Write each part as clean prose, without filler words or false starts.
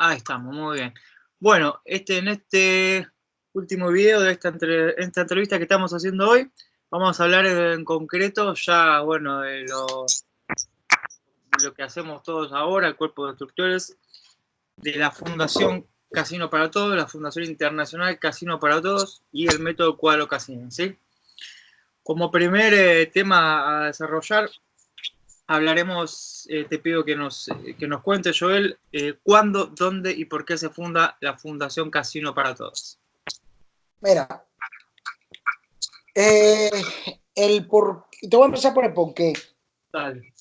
Ahí estamos, muy bien. Bueno, en este último video de esta entrevista que estamos haciendo hoy, vamos a hablar en concreto ya, bueno, de lo que hacemos todos ahora, el Cuerpo de Instructores, de la Fundación Casino para Todos, la Fundación Internacional Casino para Todos y el método Cuadro Casino, ¿sí? Como primer tema a desarrollar, hablaremos, te pido que nos cuente, Joel, cuándo, dónde y por qué se funda la Fundación Casino para Todos. Mira, te voy a empezar por el porqué. Dale.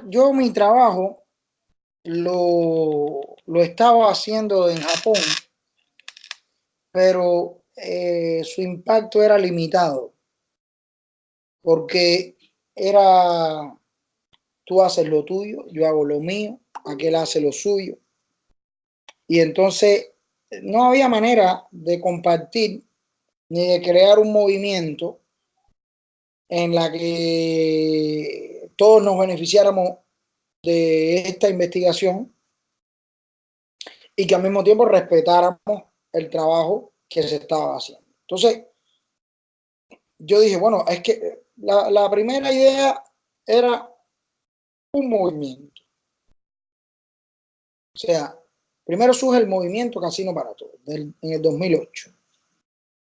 Yo mi trabajo lo estaba haciendo en Japón, pero su impacto era limitado, porque tú haces lo tuyo, yo hago lo mío, aquel hace lo suyo, y entonces no había manera de compartir ni de crear un movimiento en la que todos nos beneficiáramos de esta investigación y que al mismo tiempo respetáramos el trabajo que se estaba haciendo. Entonces, yo dije, bueno, es que la primera idea era un movimiento. O sea, primero surge el movimiento Casino para Todos en el 2008,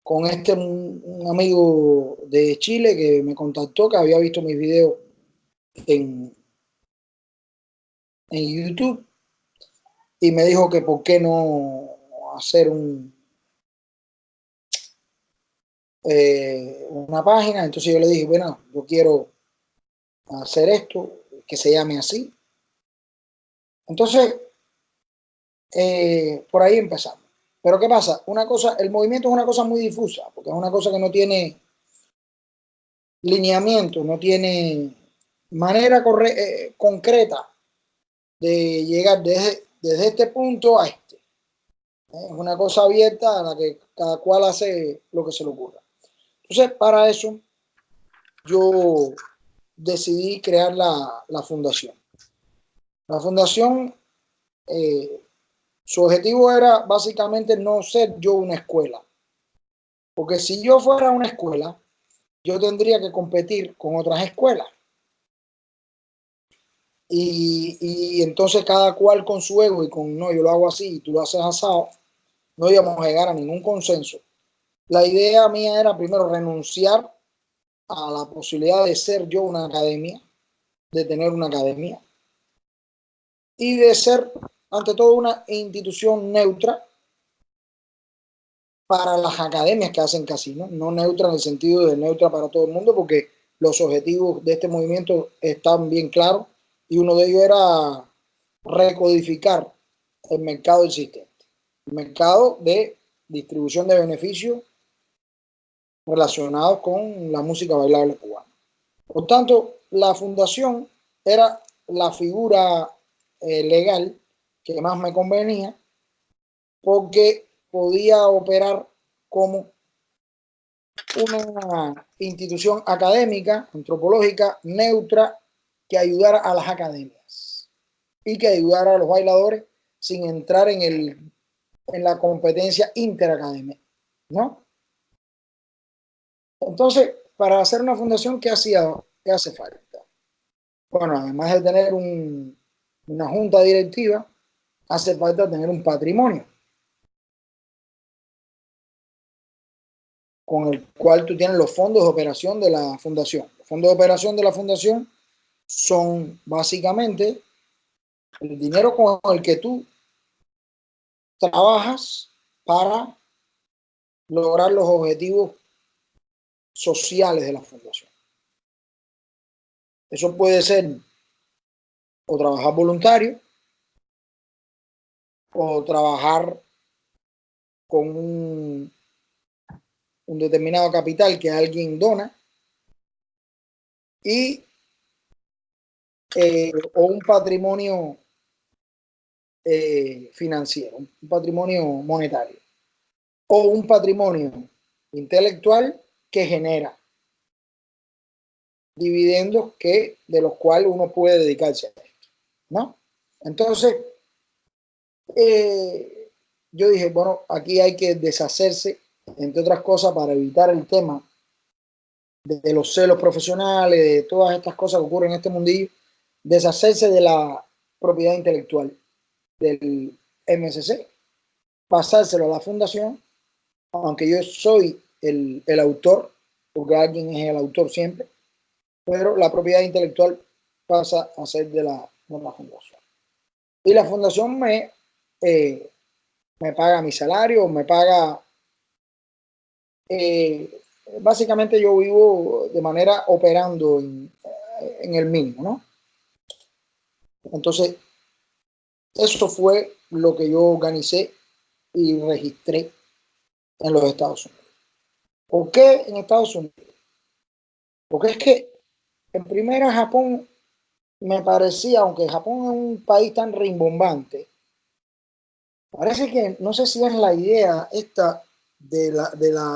con un amigo de Chile que me contactó, que había visto mis videos en YouTube, y me dijo que por qué no hacer una página. Entonces yo le dije, bueno, yo quiero hacer esto, que se llame así. Entonces, por ahí empezamos. Pero ¿qué pasa? El movimiento es una cosa muy difusa, porque es una cosa que no tiene lineamiento, no tiene manera concreta de llegar desde este punto a este. Es una cosa abierta a la que cada cual hace lo que se le ocurra. Entonces, para eso, yo decidí crear la fundación. La fundación, su objetivo era básicamente no ser yo una escuela. Porque si yo fuera una escuela, yo tendría que competir con otras escuelas. Y entonces cada cual con su ego y con, no, yo lo hago así y tú lo haces asado, no íbamos a llegar a ningún consenso. La idea mía era primero renunciar a la posibilidad de ser yo una academia, de tener una academia, y de ser ante todo una institución neutra para las academias que hacen casino, no neutra en el sentido de neutra para todo el mundo, porque los objetivos de este movimiento están bien claros y uno de ellos era recodificar el mercado existente, el mercado de distribución de beneficios relacionados con la música bailable cubana. Por tanto, la fundación era la figura legal que más me convenía, porque podía operar como una institución académica, antropológica, neutra, que ayudara a las academias y que ayudara a los bailadores sin entrar en la competencia interacademia, ¿no? Entonces, para hacer una fundación, ¿qué hace falta? Bueno, además de tener una junta directiva, hace falta tener un patrimonio con el cual tú tienes los fondos de operación de la fundación. Los fondos de operación de la fundación son básicamente el dinero con el que tú trabajas para lograr los objetivos sociales de la fundación. Eso puede ser o trabajar voluntario, o trabajar con un determinado capital que alguien dona, y o un patrimonio financiero, un patrimonio monetario, o un patrimonio intelectual que genera dividendos de los cuales uno puede dedicarse a esto, ¿no? Entonces, yo dije, bueno, aquí hay que deshacerse, entre otras cosas, para evitar el tema de los celos profesionales, de todas estas cosas que ocurren en este mundillo, deshacerse de la propiedad intelectual del MSC, pasárselo a la fundación, aunque yo soy el autor, porque alguien es el autor siempre, pero la propiedad intelectual pasa a ser de la fundación. Y la fundación me paga mi salario, me paga, básicamente yo vivo de manera operando en el mínimo, ¿no? Entonces, eso fue lo que yo organicé y registré en los Estados Unidos. ¿Por qué en Estados Unidos? Porque es que en primera Japón me parecía, aunque Japón es un país tan rimbombante, parece que, no sé si es la idea esta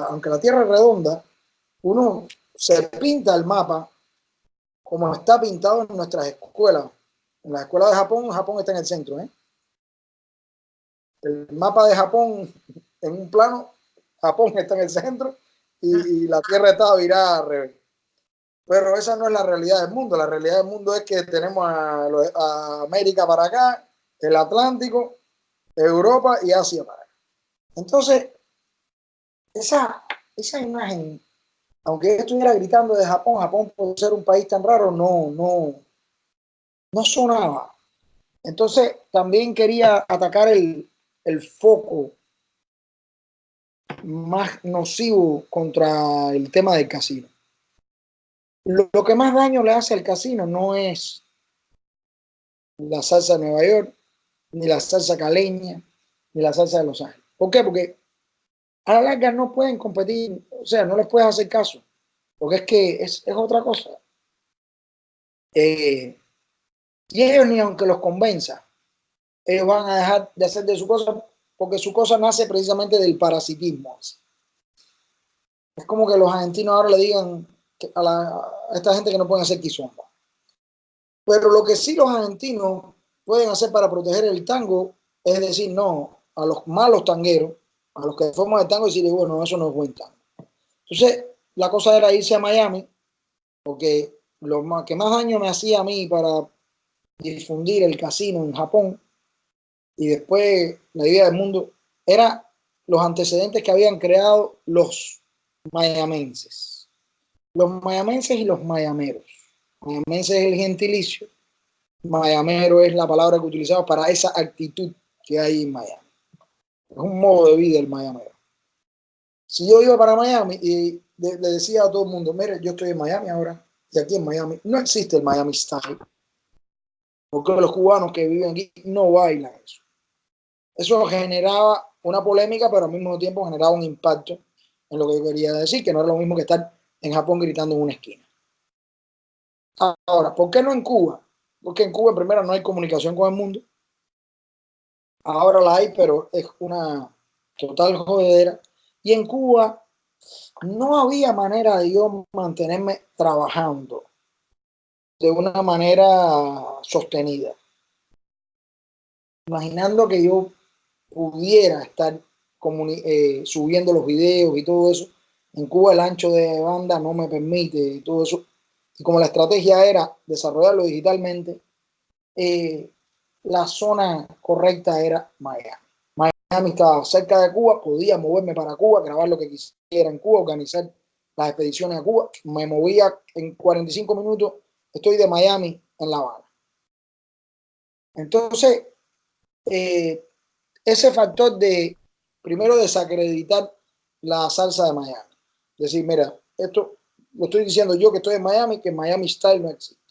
aunque la Tierra es redonda, uno se pinta el mapa como está pintado en nuestras escuelas. En la escuela de Japón, Japón está en el centro, ¿eh? El mapa de Japón en un plano, Japón está en el centro y la Tierra está virada al revés. Pero esa no es la realidad del mundo. La realidad del mundo es que tenemos a América para acá, el Atlántico, Europa y Asia para acá. Entonces, esa imagen, aunque yo estuviera gritando de Japón, Japón por ser un país tan raro, no sonaba. Entonces, también quería atacar el foco más nocivo contra el tema del casino. Lo que más daño le hace al casino no es la salsa de Nueva York, ni la salsa caleña, ni la salsa de Los Ángeles. ¿Por qué? Porque a la larga no pueden competir, o sea, no les puedes hacer caso, porque es que es otra cosa. Y ellos ni aunque los convenza, ellos van a dejar de hacer de su cosa, porque su cosa nace precisamente del parasitismo. Es como que los argentinos ahora le digan a esta gente que no pueden hacer quizomba. Pero lo que sí los argentinos pueden hacer para proteger el tango es decir no a los malos tangueros, a los que forman el tango, y decirle, bueno, eso no es buen tango. Entonces, la cosa era irse a Miami, porque lo que más daño me hacía a mí para difundir el casino en Japón y después la idea del mundo era los antecedentes que habían creado los mayamenses. Los mayamenses y los mayameros. Mayamenses es el gentilicio, mayamero es la palabra que utilizamos para esa actitud que hay en Miami. Es un modo de vida el mayamero. Si yo iba para Miami y le decía a todo el mundo, mire, yo estoy en Miami ahora, y aquí en Miami no existe el Miami Style, porque los cubanos que viven aquí no bailan eso. Eso generaba una polémica, pero al mismo tiempo generaba un impacto en lo que yo quería decir, que no era lo mismo que estar en Japón gritando en una esquina. Ahora, ¿por qué no en Cuba? Porque en Cuba, primero, no hay comunicación con el mundo. Ahora la hay, pero es una total jodedera. Y en Cuba no había manera de yo mantenerme trabajando de una manera sostenida. Imaginando que yo pudiera estar subiendo los videos y todo eso. En Cuba el ancho de banda no me permite todo eso. Y como la estrategia era desarrollarlo digitalmente, la zona correcta era Miami. Miami estaba cerca de Cuba, podía moverme para Cuba, grabar lo que quisiera en Cuba, organizar las expediciones a Cuba. Me movía en 45 minutos, estoy de Miami en La Habana. Entonces, ese factor de, primero, desacreditar la salsa de Miami. Decir, mira, esto lo estoy diciendo yo que estoy en Miami, que Miami Style no existe.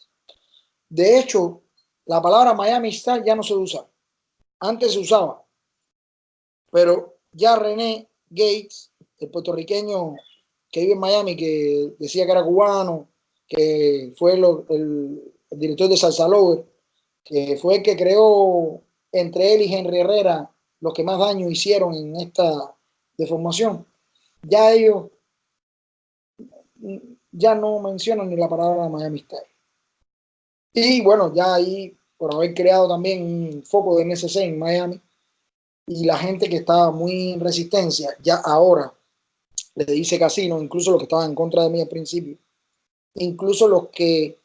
De hecho, la palabra Miami Style ya no se usa. Antes se usaba, pero ya René Gates, el puertorriqueño que vive en Miami, que decía que era cubano, que fue el director de Salsa Lover, que fue el que creó entre él y Henry Herrera los que más daño hicieron en esta deformación. Ya ellos ya no mencionan ni la palabra Miami Style. Y bueno, ya ahí, por haber creado también un foco de MSC en Miami, y la gente que estaba muy en resistencia, ya ahora le dice casino, incluso los que estaban en contra de mí al principio, incluso los que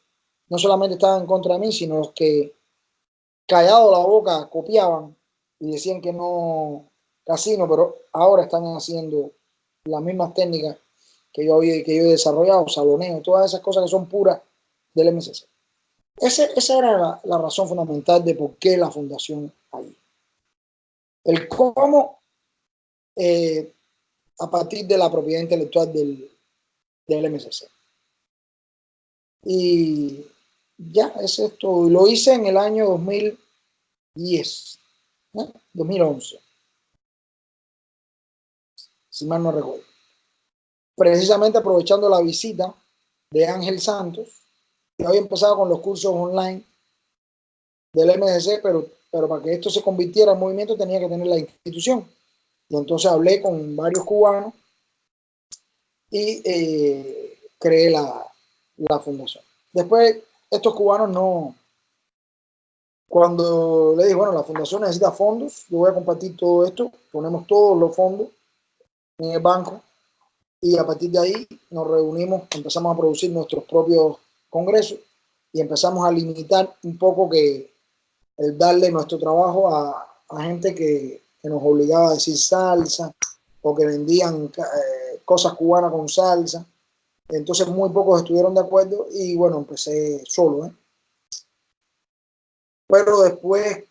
no solamente estaban en contra de mí, sino los que callado la boca copiaban y decían que no casino, pero ahora están haciendo las mismas técnicas que yo he desarrollado, saloneo, todas esas cosas que son puras del MCC. Esa era la razón fundamental de por qué la fundación ahí. El cómo, a partir de la propiedad intelectual del MCC. Y ya, es esto. Lo hice en el año 2010, ¿no? 2011, si mal no recuerdo. Precisamente aprovechando la visita de Ángel Santos, que había empezado con los cursos online del MCC, pero para que esto se convirtiera en movimiento tenía que tener la institución. Y entonces hablé con varios cubanos y creé la fundación. Después, estos cubanos no, cuando le dije, bueno, la fundación necesita fondos, yo voy a compartir todo esto, ponemos todos los fondos en el banco y a partir de ahí nos reunimos, empezamos a producir nuestros propios congresos y empezamos a limitar un poco que el darle nuestro trabajo a gente que nos obligaba a decir salsa o que vendían cosas cubanas con salsa. Entonces muy pocos estuvieron de acuerdo y bueno, empecé solo, ¿eh? Pero después,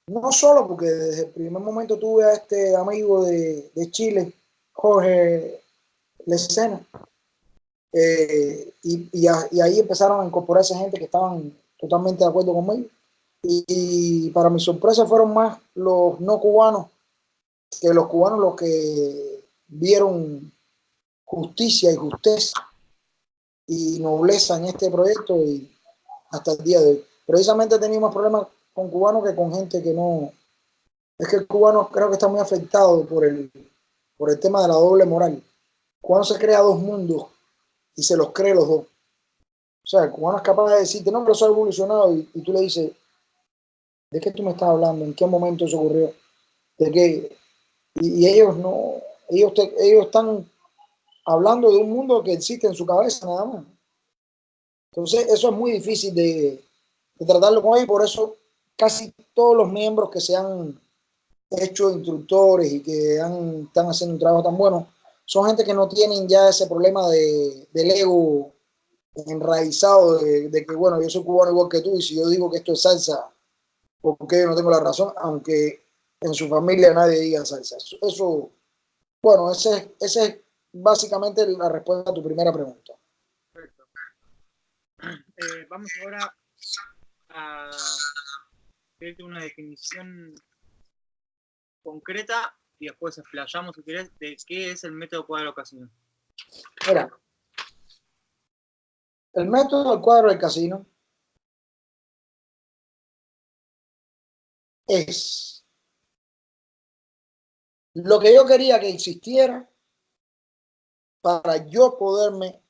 no solo porque desde el primer momento tuve a este amigo de Chile, Jorge Lecena, y ahí empezaron a incorporarse gente que estaban totalmente de acuerdo conmigo. Y para mi sorpresa fueron más los no cubanos que los cubanos los que vieron justicia y justeza y nobleza en este proyecto y hasta el día de hoy. Precisamente he tenido más problemas con cubanos que con gente que no. Es que el cubano creo que está muy afectado por el tema de la doble moral. El cubano se crea dos mundos y se los cree los dos. O sea, el cubano es capaz de decirte, no, pero soy evolucionado y tú le dices, ¿de qué tú me estás hablando? ¿En qué momento eso ocurrió? ¿De qué? Y ellos no, ellos están hablando de un mundo que existe en su cabeza nada más. Entonces, eso es muy difícil de tratarlo con ellos, por eso casi todos los miembros que se han hecho instructores y que están haciendo un trabajo tan bueno, son gente que no tienen ya ese problema del ego enraizado de que, bueno, yo soy cubano igual que tú y si yo digo que esto es salsa, porque yo no tengo la razón, aunque en su familia nadie diga salsa. Eso bueno, ese es básicamente la respuesta a tu primera pregunta. Perfecto. Vamos ahora a pedirte una definición concreta y después explayamos, si querés, de qué es el método cuadro casino. Mira, el método del cuadro del casino es lo que yo quería que existiera para yo poderme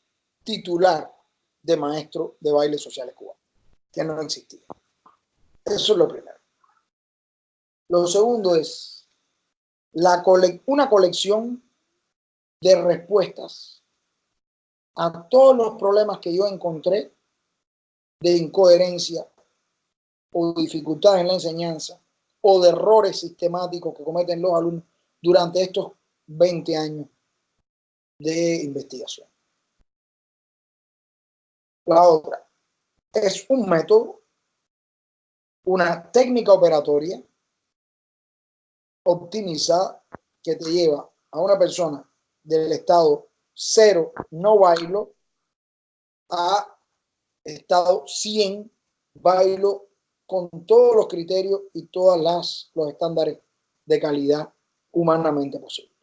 titular de maestro de bailes sociales cubanos, que no existía. Eso es lo primero. Lo segundo es una colección de respuestas a todos los problemas que yo encontré de incoherencia o dificultades en la enseñanza o de errores sistemáticos que cometen los alumnos durante estos 20 años de investigación. La otra es un método, una técnica operatoria optimizada que te lleva a una persona del estado 0, no bailo, a estado 100, bailo con todos los criterios y todos los estándares de calidad humanamente posible,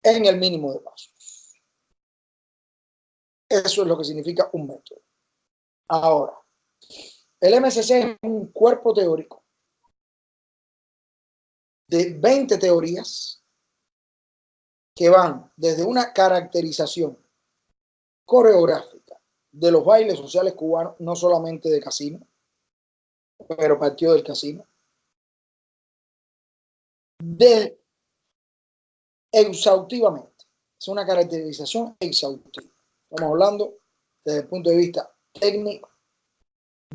en el mínimo de pasos. Eso es lo que significa un método. Ahora, el MCC es un cuerpo teórico de 20 teorías que van desde una caracterización coreográfica de los bailes sociales cubanos, no solamente de casino, pero partió del casino, exhaustivamente. Es una caracterización exhaustiva. Estamos hablando desde el punto de vista técnico,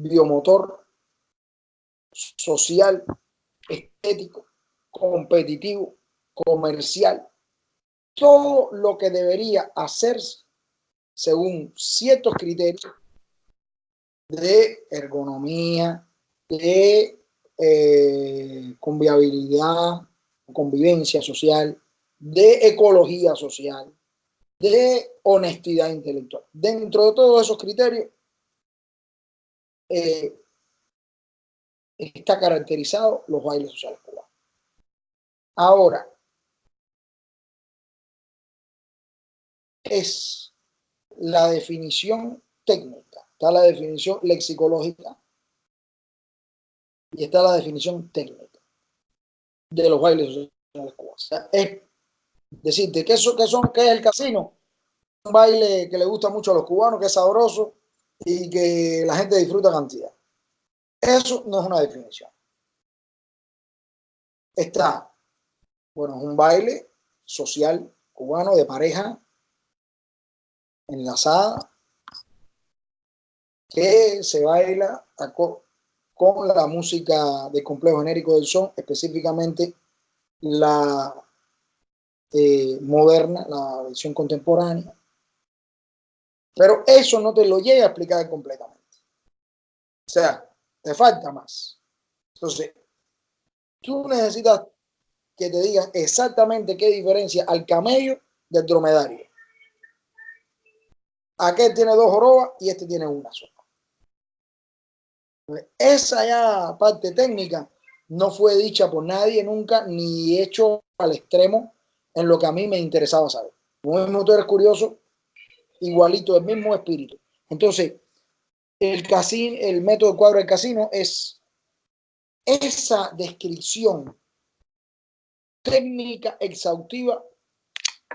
biomotor, social, estético, competitivo, comercial, todo lo que debería hacerse según ciertos criterios de ergonomía, de convivialidad, convivencia social, de ecología social, de honestidad intelectual. Dentro de todos esos criterios está caracterizado los bailes sociales cubanos. Ahora, es la definición técnica, está la definición lexicológica y está la definición técnica de los bailes sociales cubanos. O sea, es decirte, ¿qué es el casino? Un baile que le gusta mucho a los cubanos, que es sabroso y que la gente disfruta cantidad. Eso no es una definición. Está, bueno, es un baile social cubano de pareja enlazada que se baila con la música de complejo genérico del son, específicamente la moderna, la versión contemporánea. Pero eso no te lo llega a explicar completamente. O sea, te falta más. Entonces, tú necesitas que te digan exactamente qué diferencia al camello del dromedario. Aquel tiene 2 jorobas y este tiene una sola. Esa ya parte técnica no fue dicha por nadie nunca, ni hecho al extremo en lo que a mí me interesaba saber. Como mismo tú eres curioso, igualito, el mismo espíritu. Entonces, el método de cuadro del casino es esa descripción técnica exhaustiva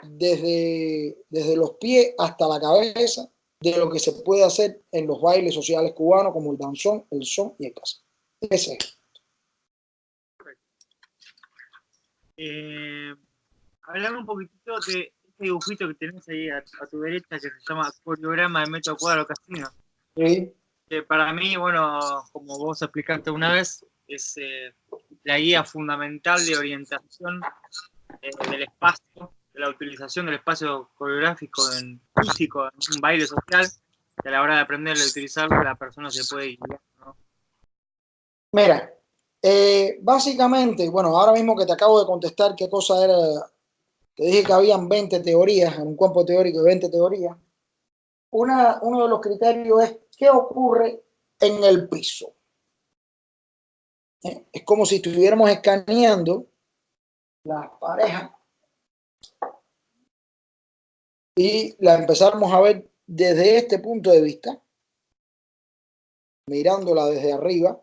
desde los pies hasta la cabeza de lo que se puede hacer en los bailes sociales cubanos como el danzón, el son y el casino. Ese es. Hablame un poquitito de este dibujito que tenés ahí a tu derecha que se llama coreograma del método cuadro casino. Sí. Que para mí, bueno, como vos explicaste una vez, es la guía fundamental de orientación del espacio, de la utilización del espacio coreográfico físico en un baile social, que a la hora de aprenderlo y utilizarlo, la persona se puede guiar, ¿no? Mira, básicamente, bueno, ahora mismo que te acabo de contestar qué cosa era, te dije que habían 20 teorías, en un campo teórico de 20 teorías. Uno de los criterios es qué ocurre en el piso. Es como si estuviéramos escaneando las parejas y la empezáramos a ver desde este punto de vista, mirándola desde arriba,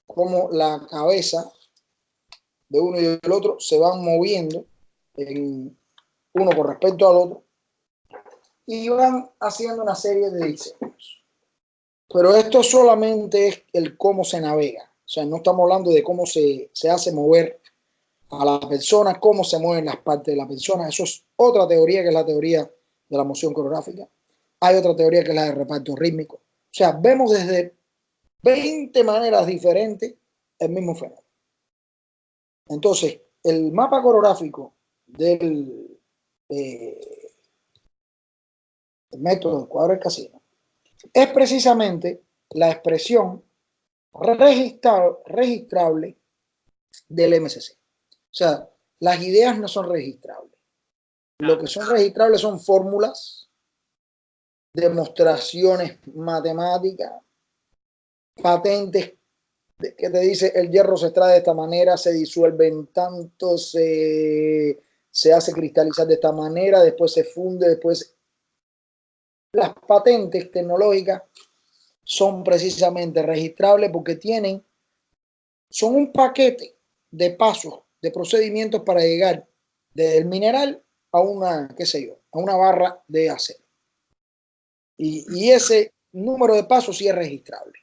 como la cabeza de uno y del otro se van moviendo uno con respecto al otro y van haciendo una serie de diseños. Pero esto solamente es el cómo se navega. O sea, no estamos hablando de cómo se hace mover a la persona, cómo se mueven las partes de la persona. Eso es otra teoría, que es la teoría de la moción coreográfica. Hay otra teoría que es la de reparto rítmico. O sea, vemos desde 20 maneras diferentes el mismo fenómeno. Entonces, el mapa coreográfico del método del cuadro del casino es precisamente la expresión registrable del MCC. O sea, las ideas no son registrables. Lo que son registrables son fórmulas, demostraciones matemáticas, patentes que te dice el hierro se extrae de esta manera, se disuelve en tanto, se hace cristalizar de esta manera, después se funde, después... Las patentes tecnológicas son precisamente registrables porque son un paquete de pasos, de procedimientos para llegar del mineral a una, qué sé yo, a una barra de acero. Y ese número de pasos sí es registrable.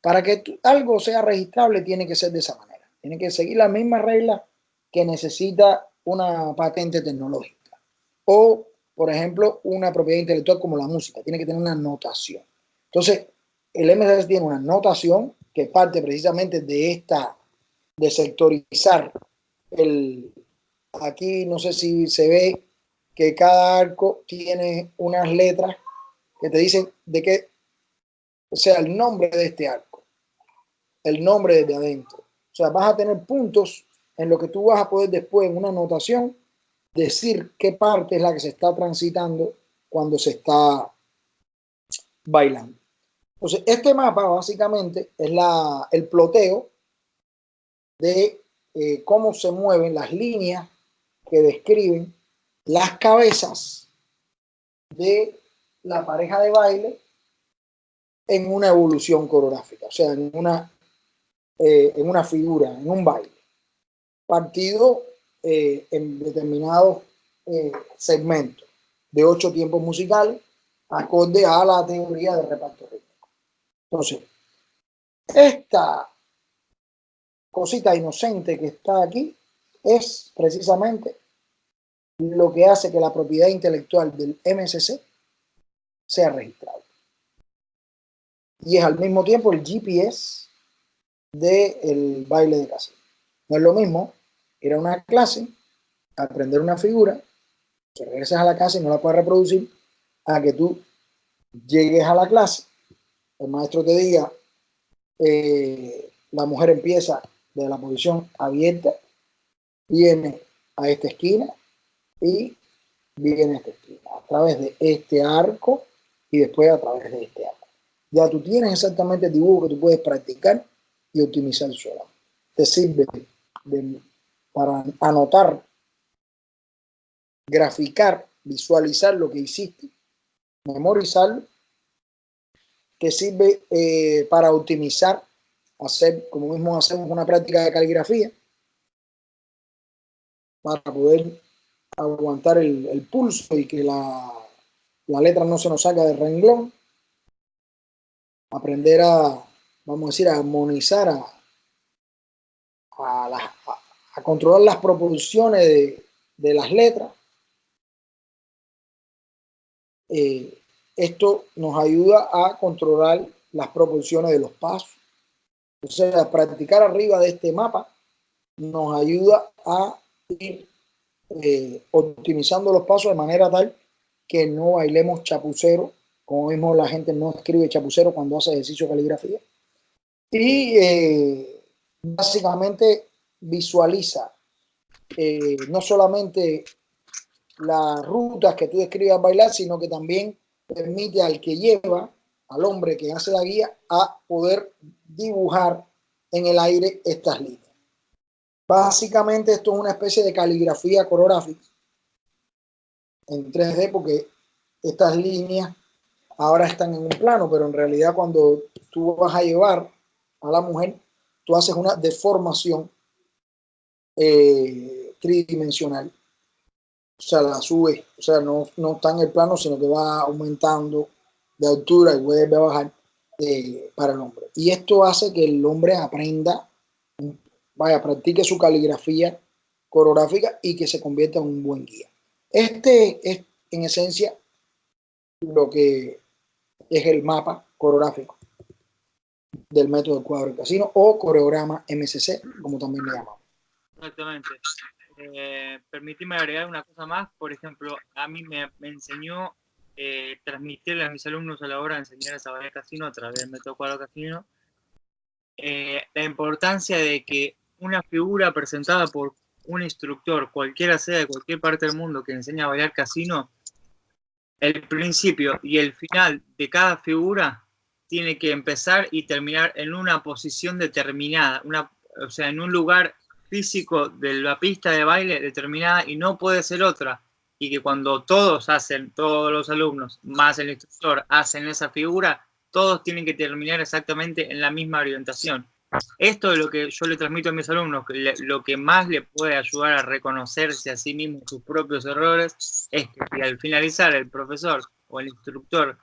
Para que algo sea registrable tiene que ser de esa manera. Tiene que seguir las mismas reglas que necesita una patente tecnológica o, por ejemplo, una propiedad intelectual como la música, tiene que tener una notación. Entonces, el MSS tiene una notación que parte precisamente de sectorizar aquí no sé si se ve que cada arco tiene unas letras que te dicen de qué, o sea, el nombre de este arco, el nombre desde adentro. O sea, vas a tener puntos en lo que tú vas a poder después en una notación decir qué parte es la que se está transitando cuando se está bailando. Entonces, este mapa básicamente es el ploteo de cómo se mueven las líneas que describen las cabezas de la pareja de baile en una evolución coreográfica, o sea, en una figura, en un baile, partido en determinados segmentos de 8 tiempos musicales, acorde a la teoría de reparto rítmico. Entonces, esta cosita inocente que está aquí es precisamente lo que hace que la propiedad intelectual del MSC sea registrada. Y es al mismo tiempo el GPS del baile de casino. No es lo mismo ir a una clase, aprender una figura, que regreses a la casa y no la puedas reproducir, a que tú llegues a la clase, el maestro te diga, la mujer empieza de la posición abierta, viene a esta esquina y viene a esta esquina, a través de este arco y después a través de este arco. Ya tú tienes exactamente el dibujo que tú puedes practicar y optimizar solo. Te sirve para anotar, graficar, visualizar lo que hiciste, memorizarlo. Te sirve para optimizar, hacer, como mismo hacemos una práctica de caligrafía, para poder aguantar el pulso y que la letra no se nos salga del renglón. Aprender vamos a decir, a armonizar, a controlar las proporciones de las letras. Esto nos ayuda a controlar las proporciones de los pasos. O sea, practicar arriba de este mapa nos ayuda a ir optimizando los pasos de manera tal que no bailemos chapucero, como mismo la gente no escribe chapucero cuando hace ejercicio de caligrafía. Y básicamente visualiza no solamente las rutas que tú describas bailar, sino que también permite al que lleva, al hombre que hace la guía, a poder dibujar en el aire estas líneas. Básicamente esto es una especie de caligrafía coreográfica en 3D porque estas líneas ahora están en un plano, pero en realidad cuando tú vas a llevar a la mujer, tú haces una deformación tridimensional. O sea, la subes, o sea, no está en el plano, sino que va aumentando de altura y vuelve a bajar para el hombre. Y esto hace que el hombre aprenda, practique su caligrafía coreográfica y que se convierta en un buen guía. Este es, en esencia, lo que es el mapa coreográfico del método del cuadro del casino o coreograma MSC, como también le llamamos. Exactamente. Permíteme agregar una cosa más. Por ejemplo, a mí me enseñó transmitirle a mis alumnos a la hora de enseñarles a bailar casino a través del método cuadro casino la importancia de que una figura presentada por un instructor, cualquiera sea de cualquier parte del mundo que enseña a bailar casino, el principio y el final de cada figura tiene que empezar y terminar en una posición determinada, o sea, en un lugar físico de la pista de baile determinada y no puede ser otra. Y que cuando todos los alumnos, más el instructor, hacen esa figura, todos tienen que terminar exactamente en la misma orientación. Esto es lo que yo le transmito a mis alumnos, que lo que más le puede ayudar a reconocerse a sí mismo sus propios errores es que si al finalizar el profesor o el instructor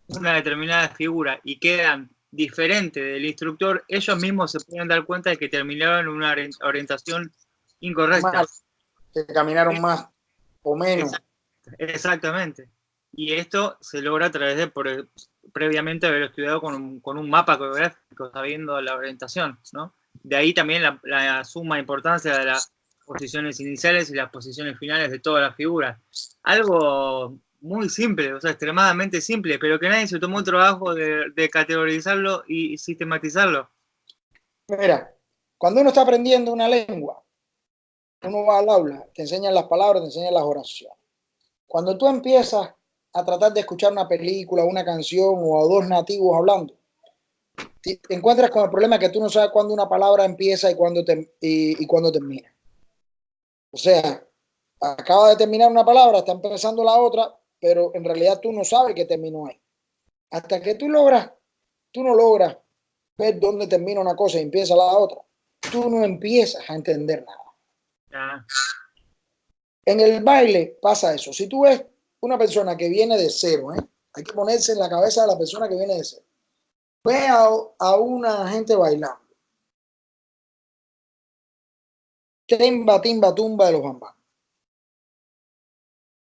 una determinada figura y quedan diferentes del instructor, ellos mismos se pueden dar cuenta de que terminaron una orientación incorrecta. Más, que caminaron más o menos. Exactamente. Y esto se logra a través de previamente haber estudiado con un mapa coreográfico, sabiendo la orientación, ¿no? De ahí también la suma importancia de las posiciones iniciales y las posiciones finales de todas las figuras. Algo muy simple, o sea, extremadamente simple, pero que nadie se tomó el trabajo de categorizarlo y sistematizarlo. Mira, cuando uno está aprendiendo una lengua, uno va al aula, te enseñan las palabras, te enseñan las oraciones. Cuando tú empiezas a tratar de escuchar una película, una canción o a dos nativos hablando, te encuentras con el problema que tú no sabes cuándo una palabra empieza y cuándo termina. O sea, acaba de terminar una palabra, está empezando la otra, pero en realidad tú no sabes que terminó ahí. Hasta que tú no logras ver dónde termina una cosa y empieza la otra, tú no empiezas a entender nada. Ya. En el baile pasa eso. Si tú ves una persona que viene de cero, hay que ponerse en la cabeza de la persona que viene de cero. Ve a una gente bailando. Timba, timba, tumba de los bambas.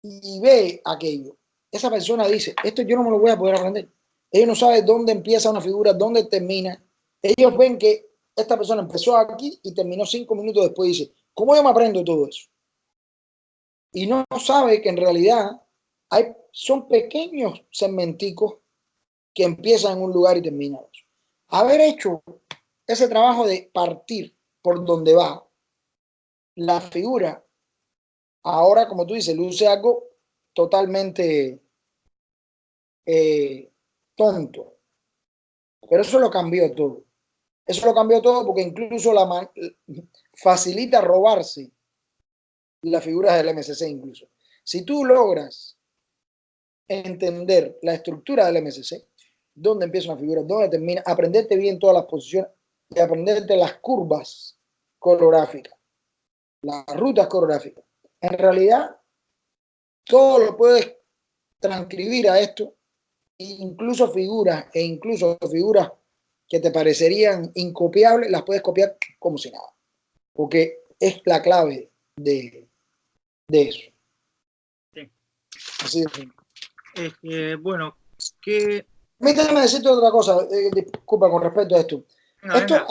Y ve aquello. Esa persona dice, esto yo no me lo voy a poder aprender. Ellos no saben dónde empieza una figura, dónde termina. Ellos ven que esta persona empezó aquí y terminó 5 minutos después y dice, ¿cómo yo me aprendo todo eso? Y no sabe que en realidad son pequeños segmenticos que empiezan en un lugar y terminan en otro. Haber hecho ese trabajo de partir por donde va la figura, ahora, como tú dices, luce algo totalmente tonto. Pero eso lo cambió todo. Eso lo cambió todo porque incluso facilita robarse las figuras del MCC incluso. Si tú logras entender la estructura del MCC, dónde empieza una figura, dónde termina, aprenderte bien todas las posiciones y aprenderte las curvas coreográficas, las rutas coreográficas. En realidad, todo lo puedes transcribir a esto, incluso figuras que te parecerían incopiables, las puedes copiar como si nada, porque es la clave de eso. Sí. Así de Bueno, ¿qué? Permíteme decirte otra cosa, disculpa, con respecto a esto. Esto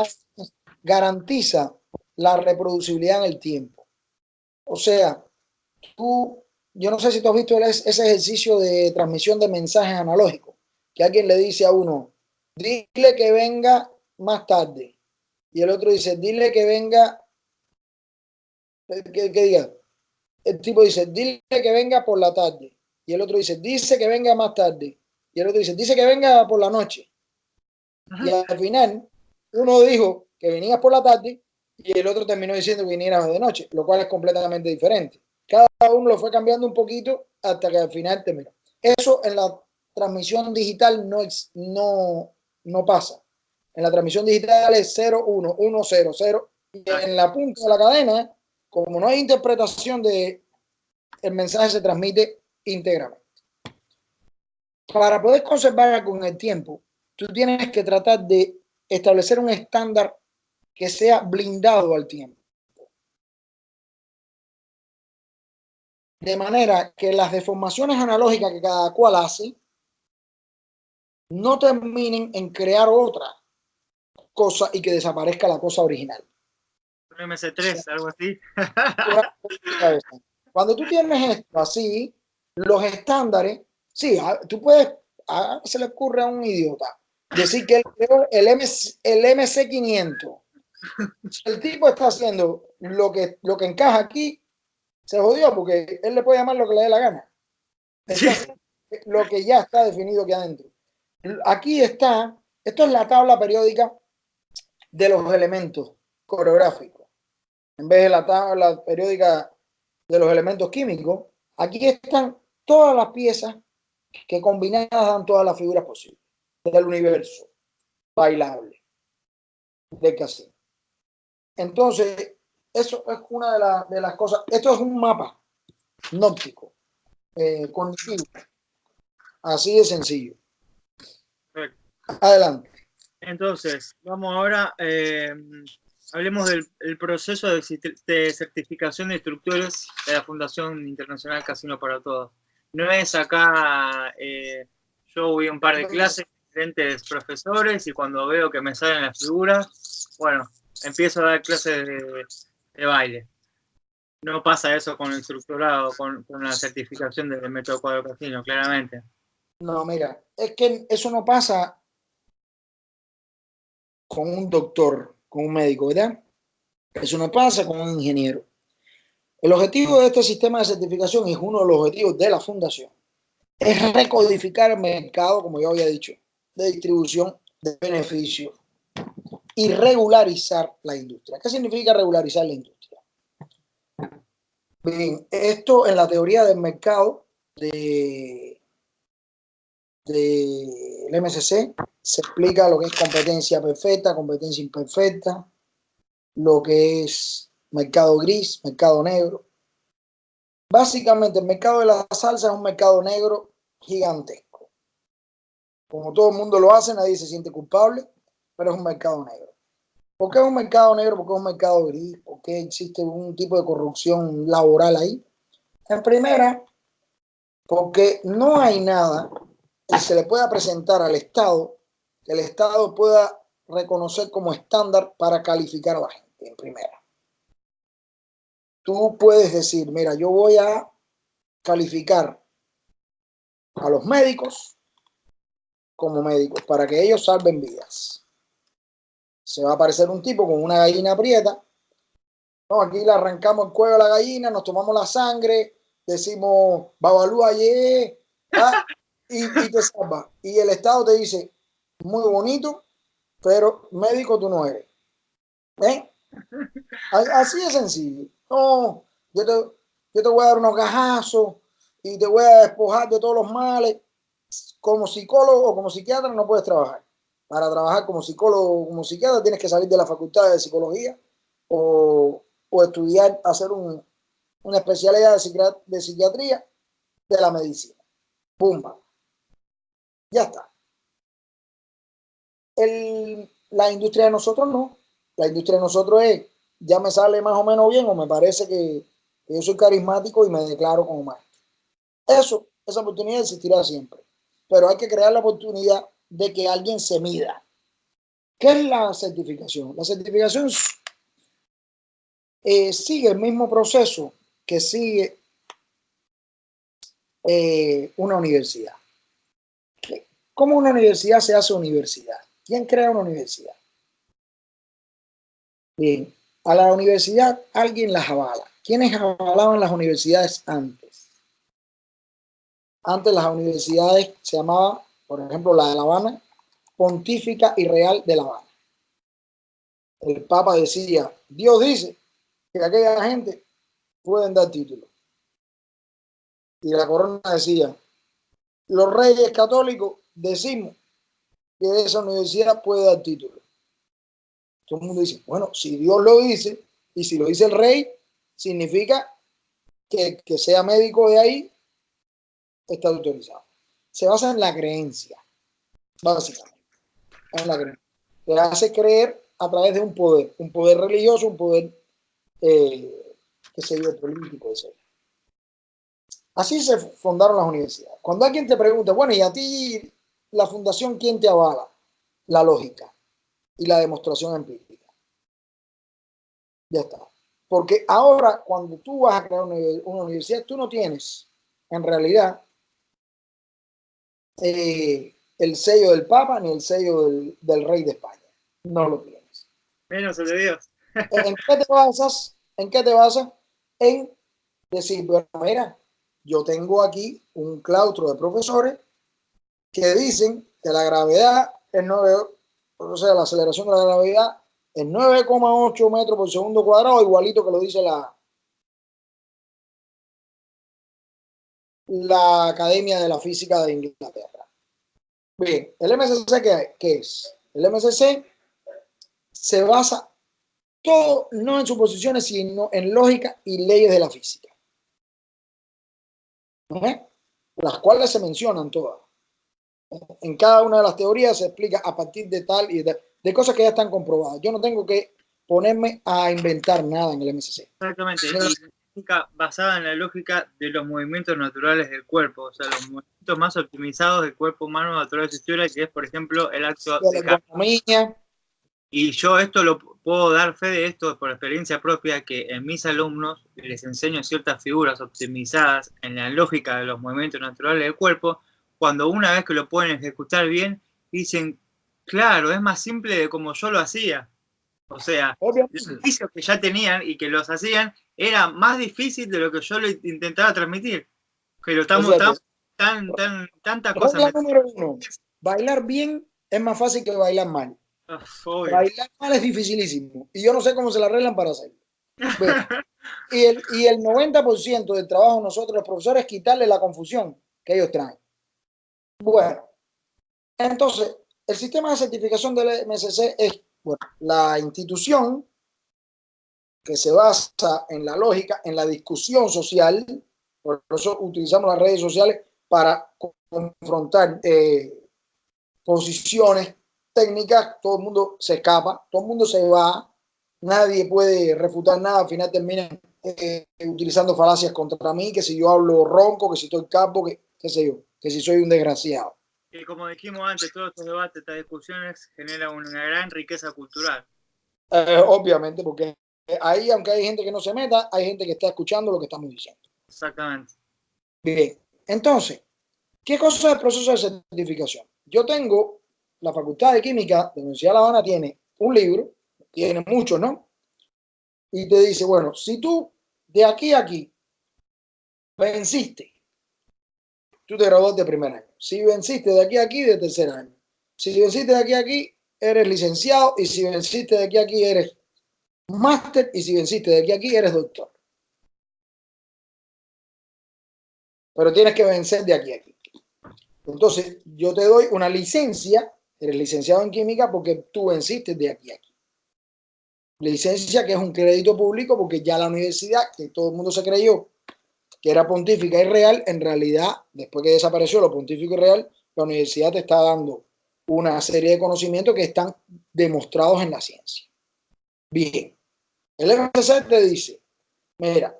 garantiza la reproducibilidad en el tiempo. O sea, yo no sé si tú has visto ese ejercicio de transmisión de mensajes analógicos, que alguien le dice a uno, dile que venga más tarde. Y el otro dice, dile que venga, que diga, el tipo dice, dile que venga por la tarde. Y el otro dice que venga más tarde. Y el otro dice que venga por la noche. Y al final, uno dijo que venías por la tarde y el otro terminó diciendo que vinieras de noche, lo cual es completamente diferente. Cada uno lo fue cambiando un poquito hasta que al final terminó. Eso en la transmisión digital no pasa. En la transmisión digital es 0, 1, 1, 0, 0. Y en la punta de la cadena, como no hay interpretación el mensaje se transmite íntegramente. Para poder conservar con el tiempo, tú tienes que tratar de establecer un estándar que sea blindado al tiempo. De manera que las deformaciones analógicas que cada cual hace no terminen en crear otra cosa y que desaparezca la cosa original. Un MS3, algo así. Cuando tú tienes esto así, los estándares, sí, tú puedes, se le ocurre a un idiota decir que el MC500, el tipo está haciendo lo que encaja aquí, se jodió porque él le puede llamar lo que le dé la gana. Está haciendo lo que ya está definido aquí adentro. Aquí está, esto es la tabla periódica de los elementos coreográficos. En vez de la tabla periódica de los elementos químicos, aquí están todas las piezas que combinadas dan todas las figuras posibles del universo bailable del casino. Entonces, eso es una de las cosas. Esto es un mapa nóptico, cognitivo, así de sencillo. Perfecto. Adelante. Entonces, vamos ahora Hablemos del el proceso de certificación de instructores de la Fundación Internacional Casino para Todos. No es acá, yo voy a un par de clases, diferentes profesores, y cuando veo que me salen las figuras, bueno, empiezo a dar clases de baile. No pasa eso con el instructorado, con la certificación del método cuadro casino, claramente. No, mira, es que eso no pasa con un doctor, con un médico, ¿verdad? Eso no pasa con un ingeniero. El objetivo de este sistema de certificación, y es uno de los objetivos de la fundación, es recodificar el mercado, como yo había dicho, de distribución de beneficios y regularizar la industria. ¿Qué significa regularizar la industria? Bien, esto en la teoría del mercado del MSC se explica lo que es competencia perfecta, competencia imperfecta, lo que es mercado gris, mercado negro. Básicamente el mercado de la salsa es un mercado negro gigantesco. Como todo el mundo lo hace, nadie se siente culpable, pero es un mercado negro. ¿Por qué es un mercado negro? ¿Por qué es un mercado gris? ¿Por qué existe un tipo de corrupción laboral ahí? En primera, porque no hay nada que se le pueda presentar al Estado, que el Estado pueda reconocer como estándar para calificar a la gente, en primera. Tú puedes decir, mira, yo voy a calificar a los médicos como médicos para que ellos salven vidas. Se va a aparecer un tipo con una gallina aprieta. No, aquí le arrancamos el cuello a la gallina, nos tomamos la sangre, decimos, babalúa, ¿ah? Y te salva. Y el Estado te dice, muy bonito, pero médico tú no eres. ¿Eh? Así de sencillo. No, yo te voy a dar unos gajazos y te voy a despojar de todos los males. Como psicólogo o como psiquiatra no puedes trabajar. Para trabajar como psicólogo o como psiquiatra tienes que salir de la facultad de psicología o estudiar, hacer una especialidad de psiquiatría de la medicina. Pumba. Ya está. La industria de nosotros no. La industria de nosotros es, ya me sale más o menos bien o me parece que yo soy carismático y me declaro como maestro. Esa oportunidad existirá siempre. Pero hay que crear la oportunidad de que alguien se mida. ¿Qué es la certificación? La certificación sigue el mismo proceso que sigue una universidad. ¿Cómo una universidad se hace universidad? ¿Quién crea una universidad? Bien, a la universidad alguien las avala. ¿Quiénes avalaban las universidades antes? Antes las universidades se llamaba, por ejemplo, la de La Habana, Pontífica y Real de La Habana. El Papa decía, Dios dice que aquella gente pueden dar títulos. Y la corona decía, los reyes católicos decimos que esa universidad puede dar títulos. Todo el mundo dice, bueno, si Dios lo dice y si lo dice el rey, significa que sea médico de ahí está autorizado. Se basa en la creencia, básicamente. En la creencia. Te hace creer a través de un poder religioso, un poder, qué sé yo, político, etc. Así se fundaron las universidades. Cuando alguien te pregunta, bueno, ¿y a ti la fundación quién te avala? La lógica y la demostración empírica. Ya está. Porque ahora, cuando tú vas a crear una universidad, tú no tienes, en realidad, el sello del Papa ni el sello del Rey de España. No lo tienes. Menos el de Dios. ¿En qué te basas? ¿En qué te basas? En decir, bueno, mira, yo tengo aquí un claustro de profesores que dicen que la gravedad es 9, o sea, la aceleración de la gravedad es 9,8 metros por segundo cuadrado, igualito que lo dice la Academia de la Física de Inglaterra. Bien, ¿el MSC qué es? El MSC se basa todo, no en suposiciones, sino en lógica y leyes de la física. ¿Eh? Las cuales se mencionan todas. En cada una de las teorías se explica a partir de tal y de cosas que ya están comprobadas. Yo no tengo que ponerme a inventar nada en el MSC. Exactamente, y basada en la lógica de los movimientos naturales del cuerpo, o sea, los movimientos más optimizados del cuerpo humano natural de su historia, que es, por ejemplo, el acto de cambio. Y yo esto lo puedo dar fe de esto por experiencia propia, que en mis alumnos les enseño ciertas figuras optimizadas en la lógica de los movimientos naturales del cuerpo, cuando una vez que lo pueden ejecutar bien, dicen, claro, es más simple de como yo lo hacía. O sea, los ejercicios que ya tenían y que los hacían era más difícil de lo que yo le intentaba transmitir. Pero estamos tantas cosas. Regla número 1, bailar bien es más fácil que bailar mal. Bailar mal es dificilísimo. Y yo no sé cómo se la arreglan para hacerlo. y el 90% del trabajo de nosotros, los profesores, es quitarle la confusión que ellos traen. Bueno, entonces, el sistema de certificación del MSC es la institución que se basa en la lógica, en la discusión social. Por eso utilizamos las redes sociales para confrontar posiciones técnicas. Todo el mundo se escapa, todo el mundo se va, nadie puede refutar nada. Al final terminan utilizando falacias contra mí, que si yo hablo ronco, que si estoy capo, que qué sé yo, que si soy un desgraciado. Y como dijimos antes, todos estos debates, estas discusiones generan una gran riqueza cultural. Obviamente, porque ahí, aunque hay gente que no se meta, hay gente que está escuchando lo que estamos diciendo. Exactamente. Bien, entonces, ¿qué cosa es el proceso de certificación? Yo tengo, la Facultad de Química de la Universidad de La Habana tiene un libro, tiene muchos, ¿no? Y te dice, bueno, si tú de aquí a aquí venciste, tú te graduaste de primer año. Si venciste de aquí a aquí, de tercer año. Si venciste de aquí a aquí, eres licenciado. Y si venciste de aquí a aquí, eres máster. Y si venciste de aquí a aquí, eres doctor. Pero tienes que vencer de aquí a aquí. Entonces, yo te doy una licencia, eres licenciado en química porque tú venciste de aquí a aquí. Licencia que es un crédito público porque ya la universidad, que todo el mundo se creyó que era pontífica y real, en realidad, después que desapareció lo pontífico y real, la universidad te está dando una serie de conocimientos que están demostrados en la ciencia. Bien, el MSC te dice, mira,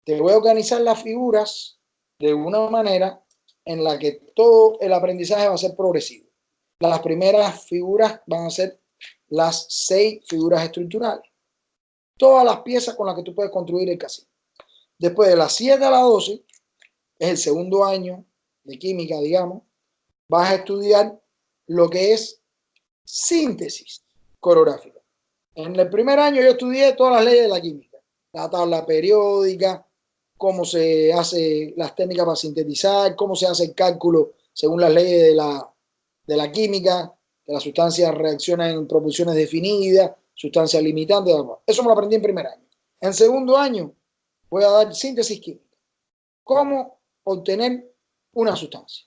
te voy a organizar las figuras de una manera en la que todo el aprendizaje va a ser progresivo. Las primeras figuras van a ser las 6 figuras estructurales. Todas las piezas con las que tú puedes construir el casino. Después de las 7 a las 12, es el segundo año de química, digamos, vas a estudiar lo que es síntesis coreográfica. En el primer año yo estudié todas las leyes de la química, la tabla periódica, cómo se hace las técnicas para sintetizar, cómo se hace el cálculo según las leyes de la química, que las sustancias reaccionan en proporciones definidas, sustancias limitantes. Eso me lo aprendí en primer año. En segundo año voy a dar síntesis química. ¿Cómo obtener una sustancia?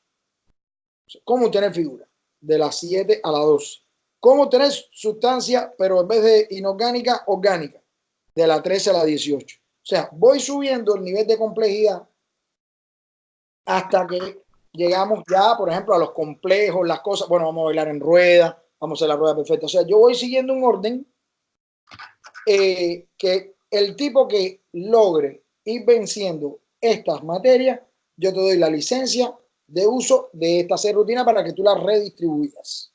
¿Cómo obtener figura? De las 7 a las 12. ¿Cómo obtener sustancia, pero en vez de inorgánica, orgánica? De la 13 a la 18. O sea, voy subiendo el nivel de complejidad hasta que llegamos ya, por ejemplo, a los complejos, las cosas. Bueno, vamos a bailar en rueda, vamos a hacer la rueda perfecta. O sea, yo voy siguiendo un orden que el tipo que logre ir venciendo estas materias, yo te doy la licencia de uso de esta serie rutina para que tú la redistribuyas.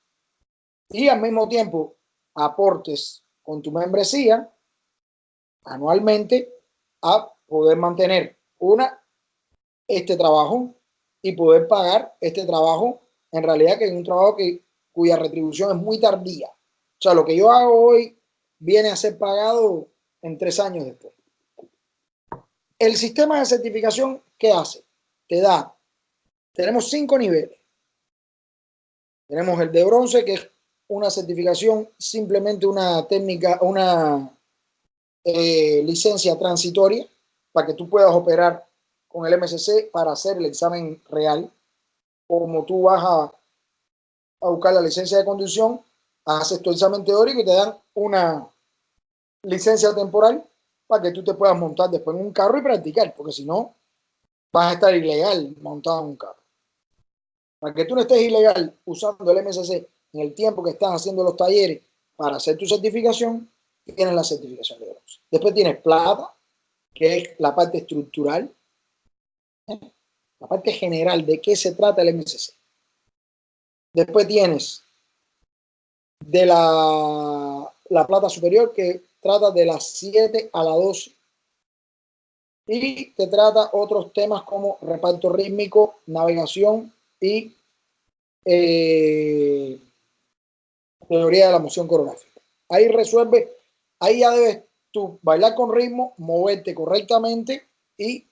Y al mismo tiempo aportes con tu membresía anualmente a poder mantener este trabajo y poder pagar este trabajo, en realidad que es un trabajo cuya retribución es muy tardía. O sea, lo que yo hago hoy viene a ser pagado en 3 años después. El sistema de certificación, ¿qué hace? Tenemos 5 niveles. Tenemos el de bronce, que es una certificación, simplemente una técnica, una licencia transitoria para que tú puedas operar con el MSC para hacer el examen real. Como tú vas a buscar la licencia de conducción, haces tu examen teórico y te dan una licencia temporal para que tú te puedas montar después en un carro y practicar, porque si no, vas a estar ilegal montado en un carro. Para que tú no estés ilegal usando el MSC en el tiempo que estás haciendo los talleres para hacer tu certificación, tienes la certificación de bronce. Después tienes plata, que es la parte estructural, la parte general de qué se trata el MCC. Después tienes de la plata superior, que trata de las 7 a la 12. Y te trata otros temas como reparto rítmico, navegación y teoría de la moción coreográfica. Ahí resuelve, ahí ya debes tú bailar con ritmo, moverte correctamente y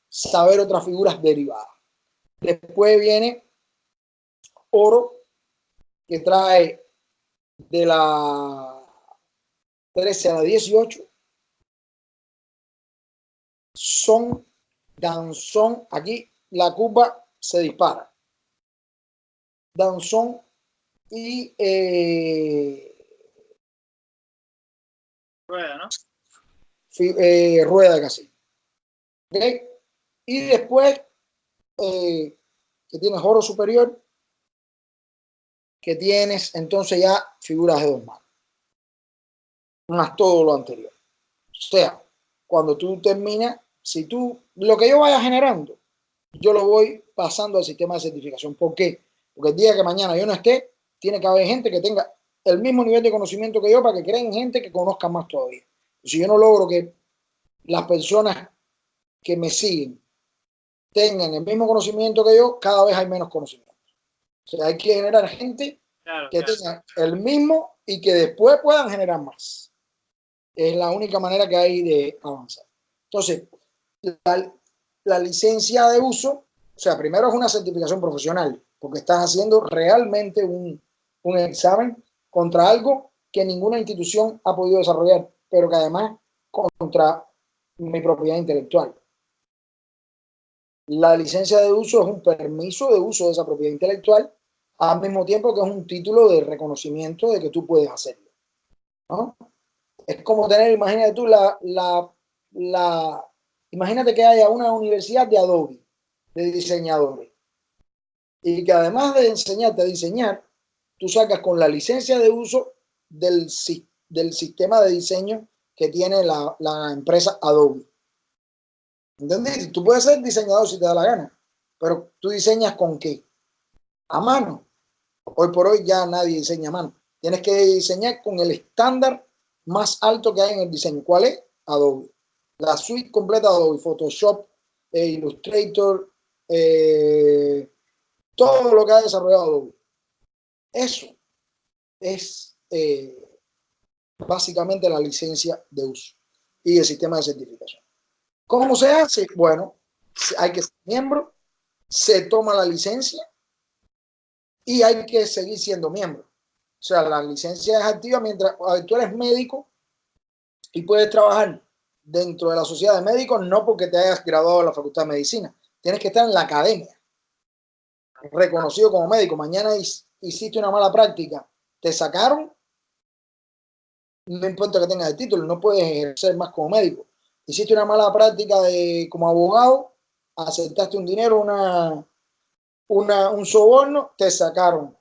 saber otras figuras derivadas. Después viene oro, que trae de la 13 a la 18. Son, danzón, aquí la curva se dispara. Danzón y rueda, ¿no? rueda casi. ¿Okay? Y después que tienes oro superior, que tienes entonces ya figuras de 2 manos, más todo lo anterior. O sea, cuando tú terminas, si tú, lo que yo vaya generando, yo lo voy pasando al sistema de certificación. ¿Por qué? Porque el día que mañana yo no esté, tiene que haber gente que tenga el mismo nivel de conocimiento que yo para que creen gente que conozca más todavía. Si yo no logro que las personas que me siguen tengan el mismo conocimiento que yo, cada vez hay menos conocimiento. O sea, hay que generar gente que tenga el mismo y que después puedan generar más. Es la única manera que hay de avanzar. Entonces, la licencia de uso, o sea, primero es una certificación profesional, porque estás haciendo realmente un examen contra algo que ninguna institución ha podido desarrollar, pero que además contra mi propiedad intelectual. La licencia de uso es un permiso de uso de esa propiedad intelectual, al mismo tiempo que es un título de reconocimiento de que tú puedes hacerlo, ¿no? Es como tener, imagínate tú, imagínate que haya una universidad de Adobe, de diseñadores, y que además de enseñarte a diseñar, tú sacas con la licencia de uso del sistema de diseño que tiene la empresa Adobe. ¿Entendés? Tú puedes ser diseñador si te da la gana, pero tú diseñas ¿con qué? A mano. Hoy por hoy ya nadie diseña a mano. Tienes que diseñar con el estándar más alto que hay en el diseño. ¿Cuál es? Adobe. La suite completa de Adobe, Photoshop, Illustrator, todo lo que ha desarrollado Adobe. Eso es básicamente la licencia de uso y el sistema de certificación. ¿Cómo se hace? Bueno, hay que ser miembro, se toma la licencia y hay que seguir siendo miembro. O sea, la licencia es activa mientras tú eres médico y puedes trabajar dentro de la sociedad de médicos, no porque te hayas graduado de la Facultad de Medicina. Tienes que estar en la academia, reconocido como médico. Mañana hiciste una mala práctica, te sacaron, no importa que tengas el título, no puedes ejercer más como médico. Hiciste una mala práctica como abogado, aceptaste un dinero, un soborno, te sacaron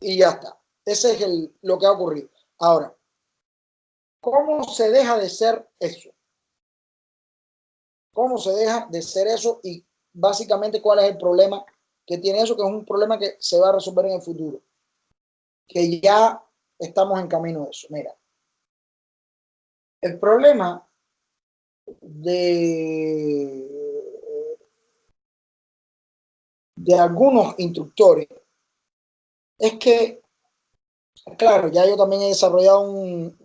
y ya está. Ese es lo que ha ocurrido. Ahora, ¿cómo se deja de ser eso? ¿Cómo se deja de ser eso? Y básicamente, ¿cuál es el problema que tiene eso? Que es un problema que se va a resolver en el futuro. Que ya estamos en camino de eso. Mira, el problema de algunos instructores es que, claro, ya yo también he desarrollado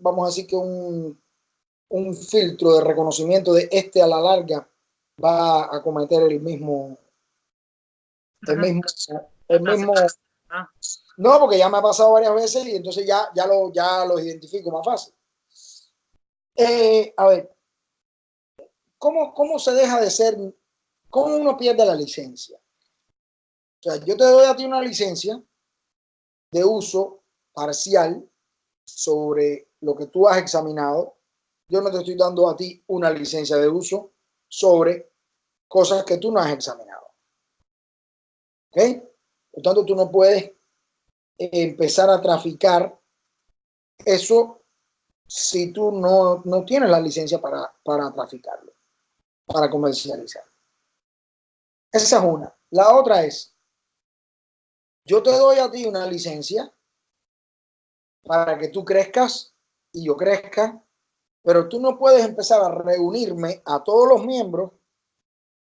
vamos a decir que un filtro de reconocimiento de a la larga va a cometer el mismo, no, porque ya me ha pasado varias veces y entonces ya los identifico más fácil. A ver, ¿cómo se deja de ser, cómo uno pierde la licencia? O sea, yo te doy a ti una licencia de uso parcial sobre lo que tú has examinado. Yo no te estoy dando a ti una licencia de uso sobre cosas que tú no has examinado. ¿Ok? Por tanto, tú no puedes empezar a traficar eso si tú no tienes la licencia para traficarlo, para comercializarlo. Esa es una. La otra es, yo te doy a ti una licencia para que tú crezcas y yo crezca, pero tú no puedes empezar a reunirme a todos los miembros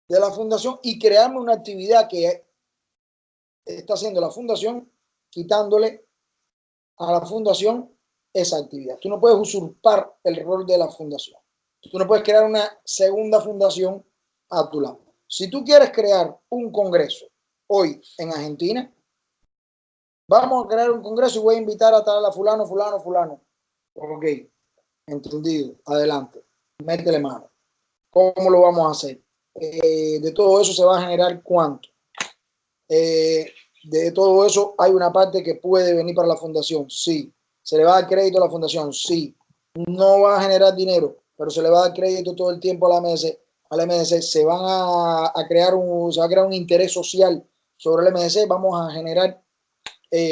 de la fundación y crearme una actividad que está haciendo la fundación, quitándole a la fundación esa actividad. Tú no puedes usurpar el rol de la fundación. Tú no puedes crear una segunda fundación a tu lado. Si tú quieres crear un congreso hoy en Argentina, vamos a crear un congreso y voy a invitar a tal a fulano, fulano, fulano. Ok, entendido, adelante, métele mano. ¿Cómo lo vamos a hacer? De todo eso se va a generar cuánto. De todo eso hay una parte que puede venir para la fundación, sí. ¿Se le va a dar crédito a la fundación? Sí. No va a generar dinero, pero se le va a dar crédito todo el tiempo a la MDC. Al MDC se van a crear se va a crear un interés social sobre el MDC, vamos a generar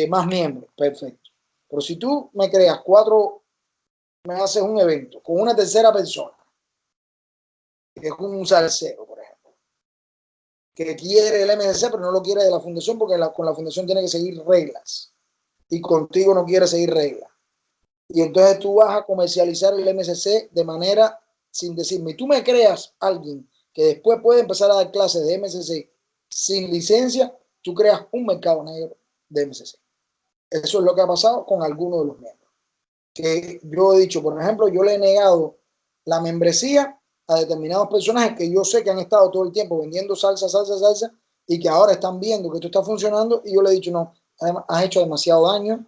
más miembros, perfecto. Pero si tú me creas me haces un evento con una tercera persona, que es un salsero, por ejemplo, que quiere el MDC, pero no lo quiere de la fundación porque con la fundación tiene que seguir reglas y contigo no quiere seguir reglas. Y entonces tú vas a comercializar el MSC de manera sin decirme. Y tú me creas alguien que después puede empezar a dar clases de MSC sin licencia, tú creas un mercado negro de MSC. Eso es lo que ha pasado con algunos de los miembros. Que yo he dicho, por ejemplo, yo le he negado la membresía a determinados personajes que yo sé que han estado todo el tiempo vendiendo salsa y que ahora están viendo que esto está funcionando y yo le he dicho, no, has hecho demasiado daño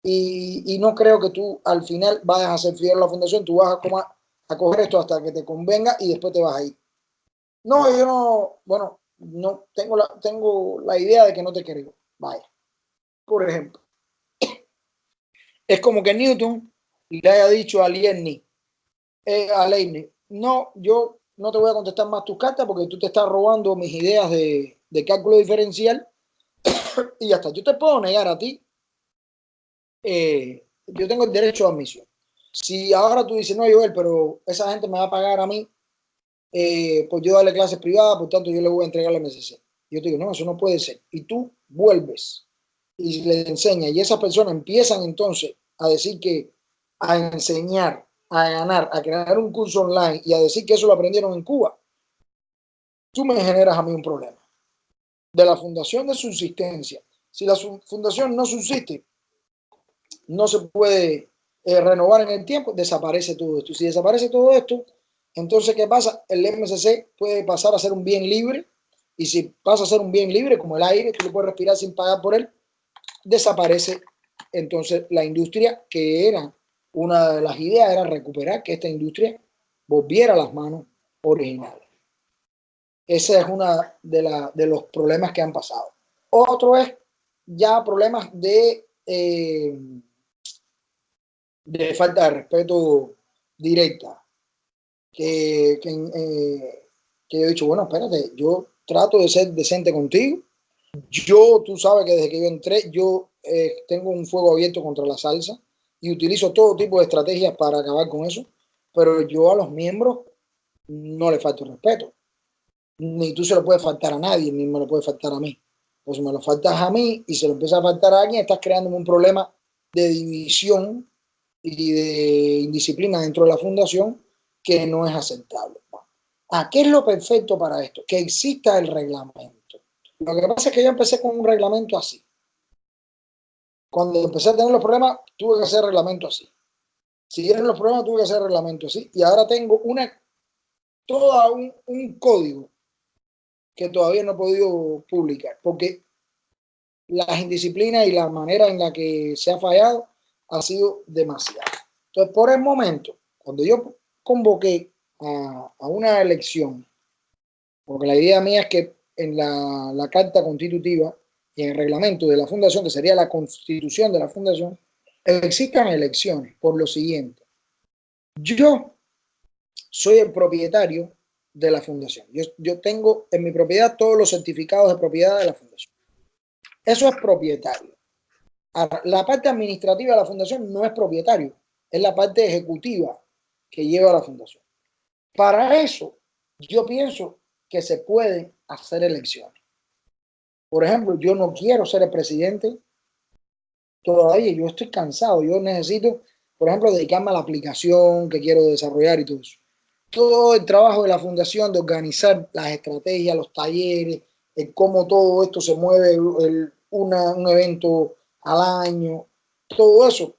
y no creo que tú al final vayas a ser fiel a la fundación, tú vas a coger esto hasta que te convenga y después te vas a ir. No, yo no, bueno, no tengo la idea de que no te creo. Vaya, por ejemplo, es como que Newton le haya dicho a Leibniz, no, yo no te voy a contestar más tus cartas porque tú te estás robando mis ideas de cálculo diferencial y ya está. Yo te puedo negar a ti, yo tengo el derecho de admisión. Si ahora tú dices, no, Joel, pero esa gente me va a pagar a mí, pues yo darle clases privadas, por tanto yo le voy a entregar la MSC. Yo te digo, no, eso no puede ser. Y tú vuelves y le enseñas y esas personas empiezan entonces a decir que, a enseñar, a ganar, a crear un curso online y a decir que eso lo aprendieron en Cuba, tú me generas a mí un problema. De la fundación de subsistencia. Si la fundación no subsiste, no se puede renovar en el tiempo, desaparece todo esto. Si desaparece todo esto, entonces, ¿qué pasa? El MSC puede pasar a ser un bien libre y si pasa a ser un bien libre, como el aire, tú lo puedes respirar sin pagar por él, desaparece entonces la industria que era una de las ideas, era recuperar que esta industria volviera a las manos originales. Ese es uno de los problemas que han pasado. Otro es ya problemas de falta de respeto directa. Que yo he dicho, bueno, espérate, yo trato de ser decente contigo. Tú sabes que desde que yo entré, yo tengo un fuego abierto contra la salsa y utilizo todo tipo de estrategias para acabar con eso, pero yo a los miembros no le falto respeto. Ni tú se lo puedes faltar a nadie, ni me lo puede faltar a mí. Pues si me lo faltas a mí y se lo empieza a faltar a alguien, estás creando un problema de división y de indisciplina dentro de la fundación que no es aceptable. ¿Qué es lo perfecto para esto? Que exista el reglamento. Lo que pasa es que yo empecé con un reglamento así. Cuando empecé a tener los problemas, tuve que hacer reglamento así. Si vienen los problemas, tuve que hacer reglamento así. Y ahora tengo todo un código que todavía no he podido publicar, porque las indisciplinas y la manera en la que se ha fallado ha sido demasiado. Entonces, por el momento, cuando yo convoqué a una elección, porque la idea mía es que en la carta constitutiva y en el reglamento de la fundación, que sería la constitución de la fundación, existan elecciones por lo siguiente. Yo soy el propietario de la fundación. Yo tengo en mi propiedad todos los certificados de propiedad de la fundación. Eso es propietario. Ahora, la parte administrativa de la fundación no es propietario. es la parte ejecutiva que lleva la fundación. Para eso, yo pienso que se pueden hacer elecciones. Por ejemplo, yo no quiero ser el presidente todavía, yo estoy cansado, yo necesito, por ejemplo, dedicarme a la aplicación que quiero desarrollar y todo eso. Todo el trabajo de la fundación, de organizar las estrategias, los talleres, cómo todo esto se mueve, un evento al año, todo eso,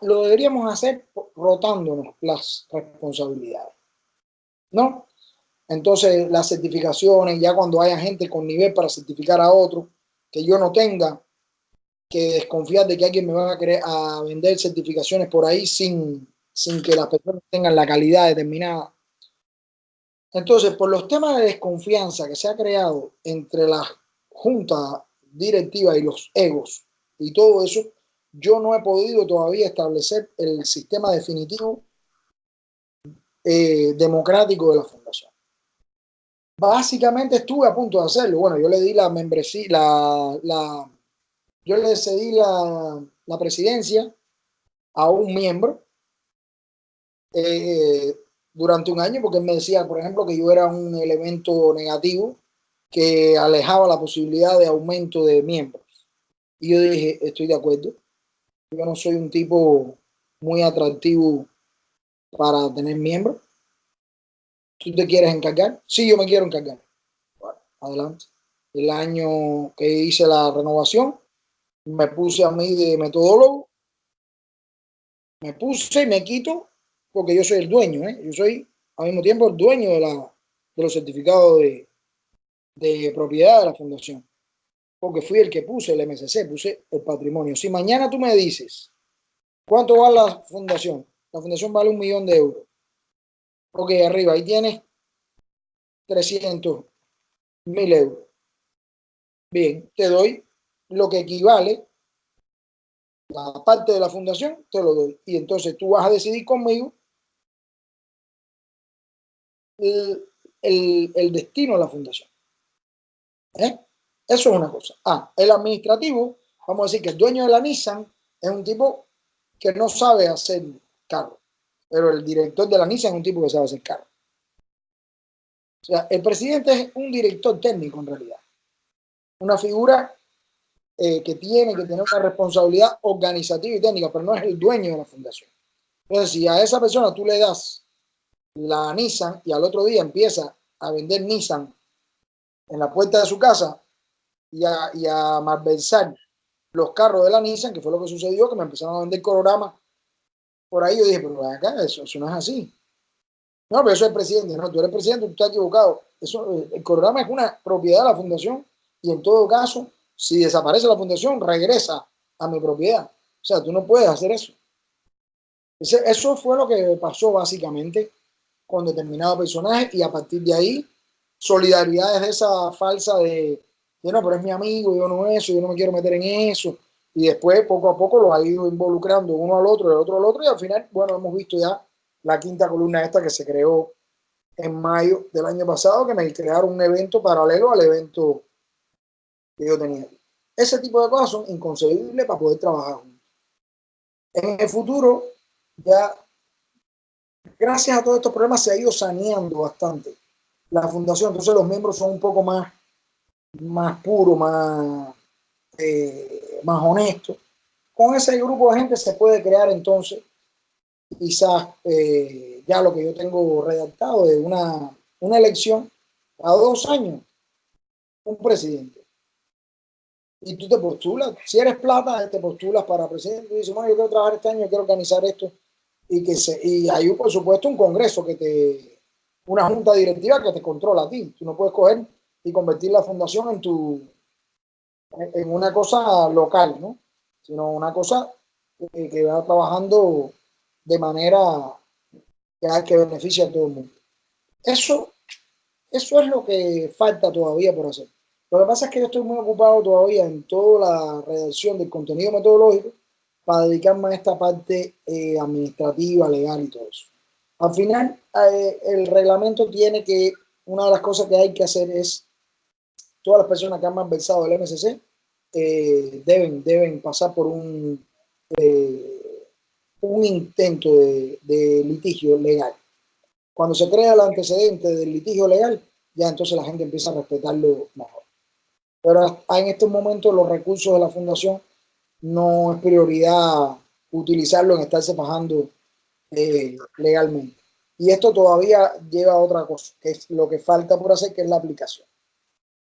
lo deberíamos hacer rotándonos las responsabilidades, ¿no? Entonces, las certificaciones, ya cuando haya gente con nivel para certificar a otro, que yo no tenga que desconfiar de que alguien me va a querer a vender certificaciones por ahí sin que las personas tengan la calidad determinada. Entonces, por los temas de desconfianza que se ha creado entre la junta directiva y los egos y todo eso, yo no he podido todavía establecer el sistema definitivo democrático de la fundación. Básicamente estuve a punto de hacerlo. Bueno, yo le di la membresía, yo le cedí la presidencia a un miembro durante un año, porque él me decía, por ejemplo, que yo era un elemento negativo que alejaba la posibilidad de aumento de miembros. Y yo dije, estoy de acuerdo. Yo no soy un tipo muy atractivo para tener miembros. ¿Tú te quieres encargar? Sí, yo me quiero encargar. Bueno, adelante. El año que hice la renovación, me puse a mí de metodólogo, me puse y me quito, porque yo soy el dueño, ¿eh? Yo soy al mismo tiempo el dueño de los certificados de propiedad de la fundación, porque fui el que puse el MSC, puse el patrimonio. Si mañana tú me dices, ¿cuánto vale la fundación? La fundación vale 1.000.000 de euros. Ok, arriba, ahí tienes 300.000 euros. Bien, te doy lo que equivale la parte de la fundación, te lo doy. Y entonces tú vas a decidir conmigo el destino de la fundación. ¿Eh? Eso es una cosa. El administrativo, vamos a decir que el dueño de la Nissan es un tipo que no sabe hacer carro, pero el director de la Nissan es un tipo que sabe hacer carro. O sea, el presidente es un director técnico en realidad, una figura que tiene que tener una responsabilidad organizativa y técnica, pero no es el dueño de la fundación. Entonces, si a esa persona tú le das la Nissan y al otro día empieza a vender Nissan en la puerta de su casa y a malversar los carros de la Nissan, que fue lo que sucedió, que me empezaron a vender coronamas por ahí, yo dije, pero acá eso no es así. No, pero eso es el presidente. No, tú eres presidente, tú estás equivocado. Eso, el Cororama es una propiedad de la fundación y en todo caso, si desaparece la fundación, regresa a mi propiedad. O sea, tú no puedes hacer eso. Eso fue lo que pasó básicamente con determinado personaje y a partir de ahí, solidaridad es esa falsa de no, pero es mi amigo, yo no eso, yo no me quiero meter en eso. Y después, poco a poco, lo ha ido involucrando uno al otro, el otro al otro, y al final, bueno, hemos visto ya la quinta columna esta que se creó en mayo del año pasado, que me crearon un evento paralelo al evento que yo tenía. Ese tipo de cosas son inconcebibles para poder trabajar juntos. En el futuro, ya gracias a todos estos problemas se ha ido saneando bastante la fundación, entonces los miembros son un poco más puros, más honestos. Con ese grupo de gente se puede crear entonces quizás ya lo que yo tengo redactado de una elección a 2 años, un presidente. Y tú te postulas, si eres plata, te postulas para presidente y dices, bueno, yo quiero trabajar este año, quiero organizar esto. Y hay, por supuesto, un congreso una junta directiva que te controla a ti. Tú no puedes coger y convertir la fundación en una cosa local, ¿no? Sino una cosa que va trabajando de manera que beneficia a todo el mundo. Eso es lo que falta todavía por hacer. Lo que pasa es que yo estoy muy ocupado todavía en toda la redacción del contenido metodológico para dedicarme a esta parte administrativa, legal y todo eso. Al final, el reglamento tiene que, una de las cosas que hay que hacer es, todas las personas que han malversado el MSC deben pasar por un un intento de litigio legal. Cuando se crea el antecedente del litigio legal, ya entonces la gente empieza a respetarlo mejor. Pero en estos momentos los recursos de la fundación no es prioridad utilizarlo en estarse pagando legalmente. Y esto todavía lleva a otra cosa, que es lo que falta por hacer, que es la aplicación.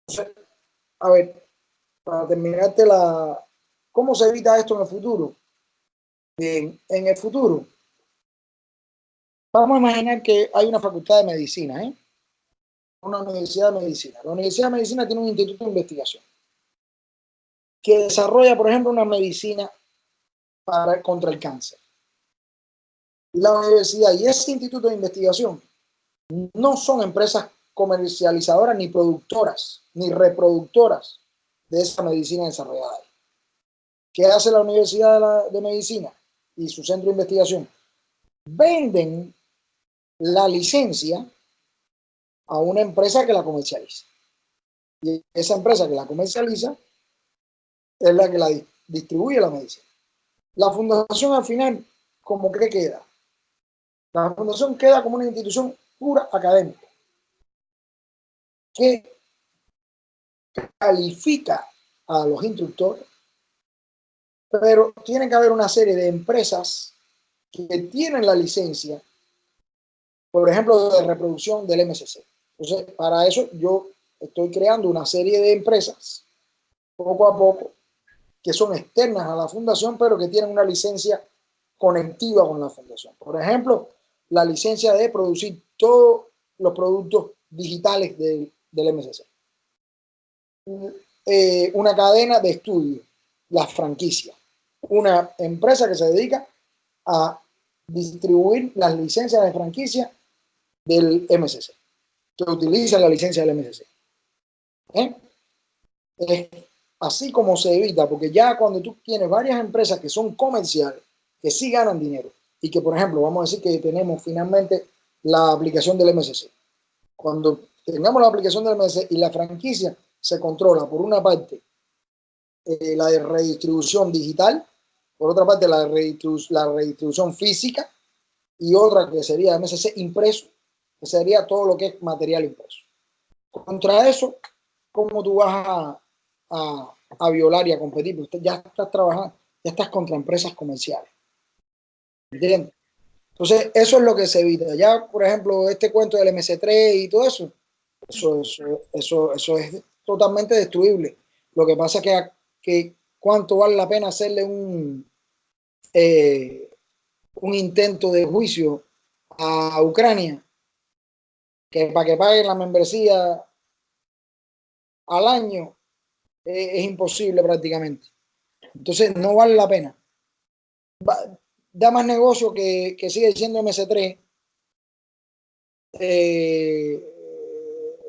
Entonces, a ver, para terminarte ¿cómo se evita esto en el futuro? Bien, en el futuro, vamos a imaginar que hay una facultad de medicina, una universidad de medicina. La Universidad de Medicina tiene un instituto de investigación que desarrolla, por ejemplo, una medicina contra el cáncer. La universidad y ese instituto de investigación no son empresas comercializadoras, ni productoras, ni reproductoras de esa medicina desarrollada. ¿Qué hace la Universidad de Medicina y su centro de investigación? Venden la licencia a una empresa que la comercializa. Y esa empresa que la comercializa es la que la distribuye la medicina. La fundación al final, ¿cómo cree que queda? La fundación queda como una institución pura académica que califica a los instructores, pero tiene que haber una serie de empresas que tienen la licencia, por ejemplo, de reproducción del MSC. Entonces, para eso yo estoy creando una serie de empresas, poco a poco, que son externas a la fundación, pero que tienen una licencia conectiva con la fundación. Por ejemplo, la licencia de producir todos los productos digitales del MSC. Una cadena de estudio, la franquicia. Una empresa que se dedica a distribuir las licencias de franquicia del MSC, que utiliza la licencia del MSC. Es así como se evita, porque ya cuando tú tienes varias empresas que son comerciales, que sí ganan dinero, y que, por ejemplo, vamos a decir que tenemos finalmente la aplicación del MSC. Cuando tengamos la aplicación del MSC y la franquicia se controla, por una parte, la de redistribución digital, por otra parte, la redistribución física, y otra que sería MSC impreso, que sería todo lo que es material impreso. Contra eso, ¿cómo tú vas a violar y a competir? Porque ya estás trabajando, ya estás contra empresas comerciales. ¿Entiendes? Entonces, eso es lo que se evita. Ya, por ejemplo, este cuento del MC3 y todo eso, eso es totalmente destruible. Lo que pasa es que cuánto vale la pena hacerle un intento de juicio a Ucrania, que para que paguen la membresía al año es imposible prácticamente. Entonces no vale la pena. Da más negocio que sigue siendo MC3,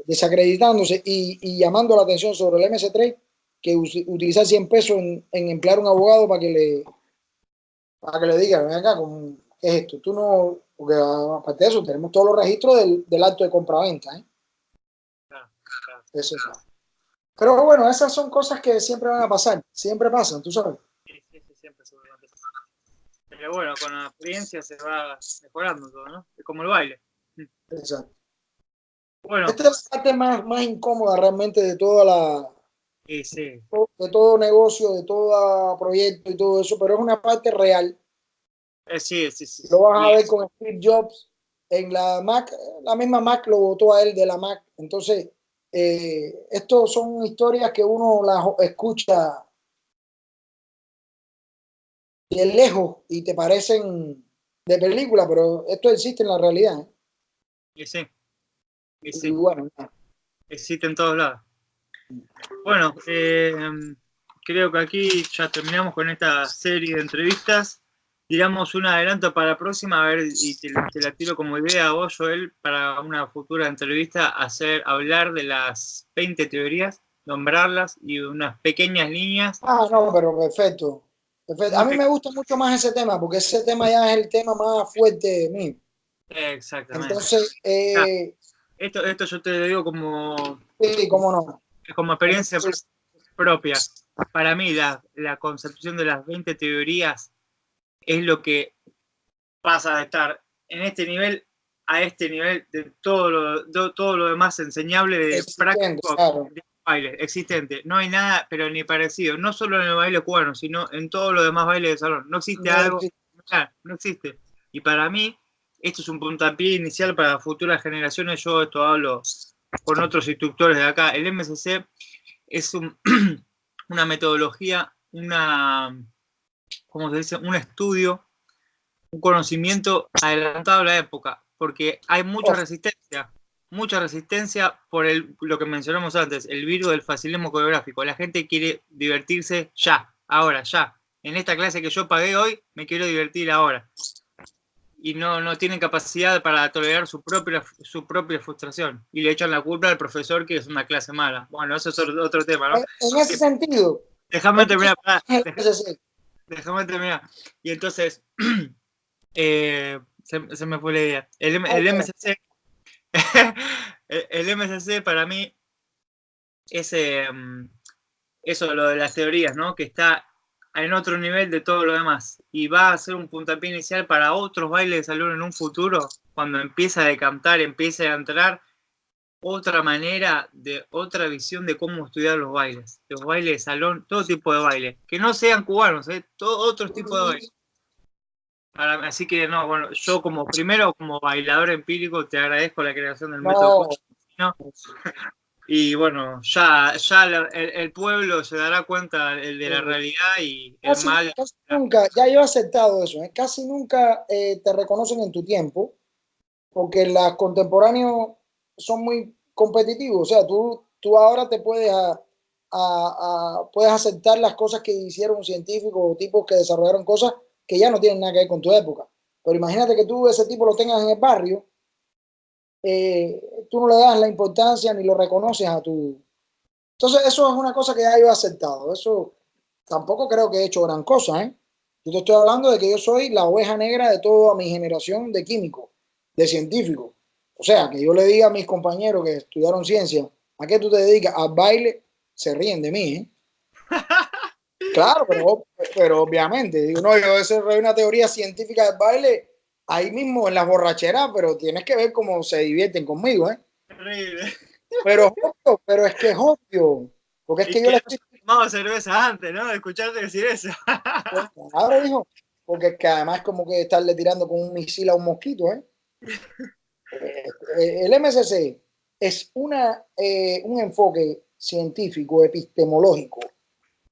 desacreditándose y llamando la atención sobre el MC3, que utilizar 100 pesos en emplear un abogado para que le diga, ven acá, ¿qué es esto? Tú no, porque aparte de eso, tenemos todos los registros del acto de compraventa. Claro. Eso. Pero bueno, esas son cosas que siempre van a pasar, siempre pasan, tú sabes. Sí, siempre seguramente. Pero bueno, con la experiencia se va mejorando todo, ¿no? Es como el baile. Exacto. Bueno. Esta es la parte más incómoda realmente de toda sí. de todo negocio, de todo proyecto y todo eso, pero es una parte real. Sí. Lo vas a ver con Steve Jobs en la Mac, la misma Mac lo votó a él de la Mac. Entonces, estos son historias que uno las escucha de lejos y te parecen de película, pero esto existe en la realidad. Sí. Y bueno, existe en todos lados. Bueno, creo que aquí ya terminamos con esta serie de entrevistas. Tiramos un adelanto para la próxima, a ver, y te la tiro como idea a vos, Joel, para una futura entrevista, hablar de las 20 teorías, nombrarlas y unas pequeñas líneas. No, pero perfecto. A mí me gusta mucho más ese tema, porque ese tema ya es el tema más fuerte de mí. Exactamente. Entonces, esto yo te lo digo como... Sí, cómo no. Como experiencia propia. Para mí, la concepción de las 20 teorías es lo que pasa de estar en este nivel a este nivel de todo lo demás enseñable de práctico claro. de baile existente. No hay nada, pero ni parecido. No solo en el baile cubano, sino en todos los demás bailes de salón. No existe algo, no existe. Y para mí, esto es un puntapié inicial para futuras generaciones. Yo esto hablo con otros instructores de acá. El MCC es una metodología, ¿cómo se dice? Un estudio, un conocimiento adelantado a la época, porque hay mucha resistencia por lo que mencionamos antes, el virus del facilismo coreográfico. La gente quiere divertirse ya, ahora, ya. En esta clase que yo pagué hoy, me quiero divertir ahora. Y no tienen capacidad para tolerar su propia frustración. Y le echan la culpa al profesor que es una clase mala. Bueno, eso es otro tema, ¿no? En ese sentido. Déjame terminar. Déjame terminar. Y entonces, se me fue la idea. El MCC, el MCC para mí es eso, lo de las teorías, ¿no? Que está en otro nivel de todo lo demás. Y va a ser un puntapié inicial para otros bailes de salón en un futuro, cuando empieza a decantar, empiece a entrar otra manera, otra visión de cómo estudiar los bailes de salón, todo tipo de baile, que no sean cubanos, todo otro tipo de baile. Así que no, bueno, yo como bailador empírico te agradezco la creación del método, ¿no? Y bueno, ya el pueblo se dará cuenta de la realidad y el mal. Casi nunca, ya yo he aceptado eso, casi nunca te reconocen en tu tiempo, porque los contemporáneos son muy competitivos. O sea, tú ahora te puedes, puedes aceptar las cosas que hicieron científicos o tipos que desarrollaron cosas que ya no tienen nada que ver con tu época. Pero imagínate que tú ese tipo lo tengas en el barrio, tú no le das la importancia ni lo reconoces a tu... Entonces eso es una cosa que ya yo he aceptado. Eso tampoco creo que he hecho gran cosa, ¿eh? Yo te estoy hablando de que yo soy la oveja negra de toda mi generación de químicos, de científicos. O sea, que yo le diga a mis compañeros que estudiaron ciencia, ¿a qué tú te dedicas? Al baile, se ríen de mí, ¿eh? Claro, pero obviamente, digo, no, yo desarrollé una teoría científica del baile ahí mismo en las borracheras, pero tienes que ver cómo se divierten conmigo, ¿eh? Terrible. Pero es que es obvio, porque es que yo le estoy... tomado cerveza antes, ¿no? De escucharte decir eso. Claro, hijo, porque es que además es como que estarle tirando con un misil a un mosquito, ¿eh? El MCC es un enfoque científico, epistemológico,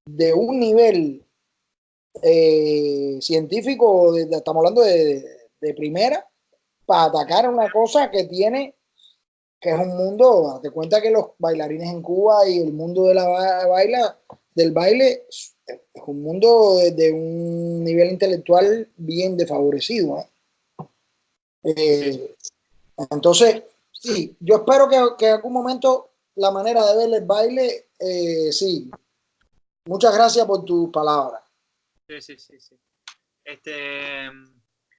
de un nivel científico, estamos hablando de primera, para atacar una cosa que tiene, que es un mundo, date cuenta que los bailarines en Cuba y el mundo de del baile es un mundo de un nivel intelectual bien desfavorecido, ¿eh? Entonces, sí, yo espero que en algún momento la manera de ver el baile, sí. Muchas gracias por tus palabras. Sí.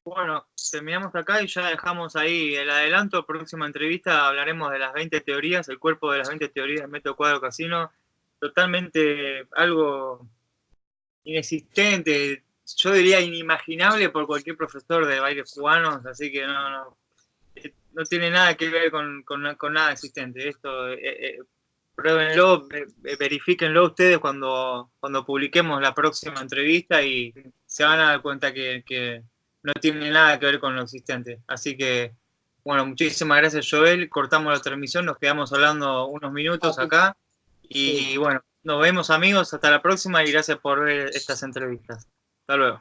Bueno, terminamos acá y ya dejamos ahí el adelanto. Próxima entrevista hablaremos de las 20 teorías, el cuerpo de las 20 teorías del método Cuadro Casino. Totalmente algo inexistente, yo diría inimaginable por cualquier profesor de bailes cubanos, así que no tiene nada que ver con nada existente. Esto, pruébenlo, verifíquenlo ustedes cuando publiquemos la próxima entrevista y se van a dar cuenta que no tiene nada que ver con lo existente. Así que, bueno, muchísimas gracias, Joel. Cortamos la transmisión, nos quedamos hablando unos minutos acá. Y bueno, nos vemos, amigos. Hasta la próxima y gracias por ver estas entrevistas. Hasta luego.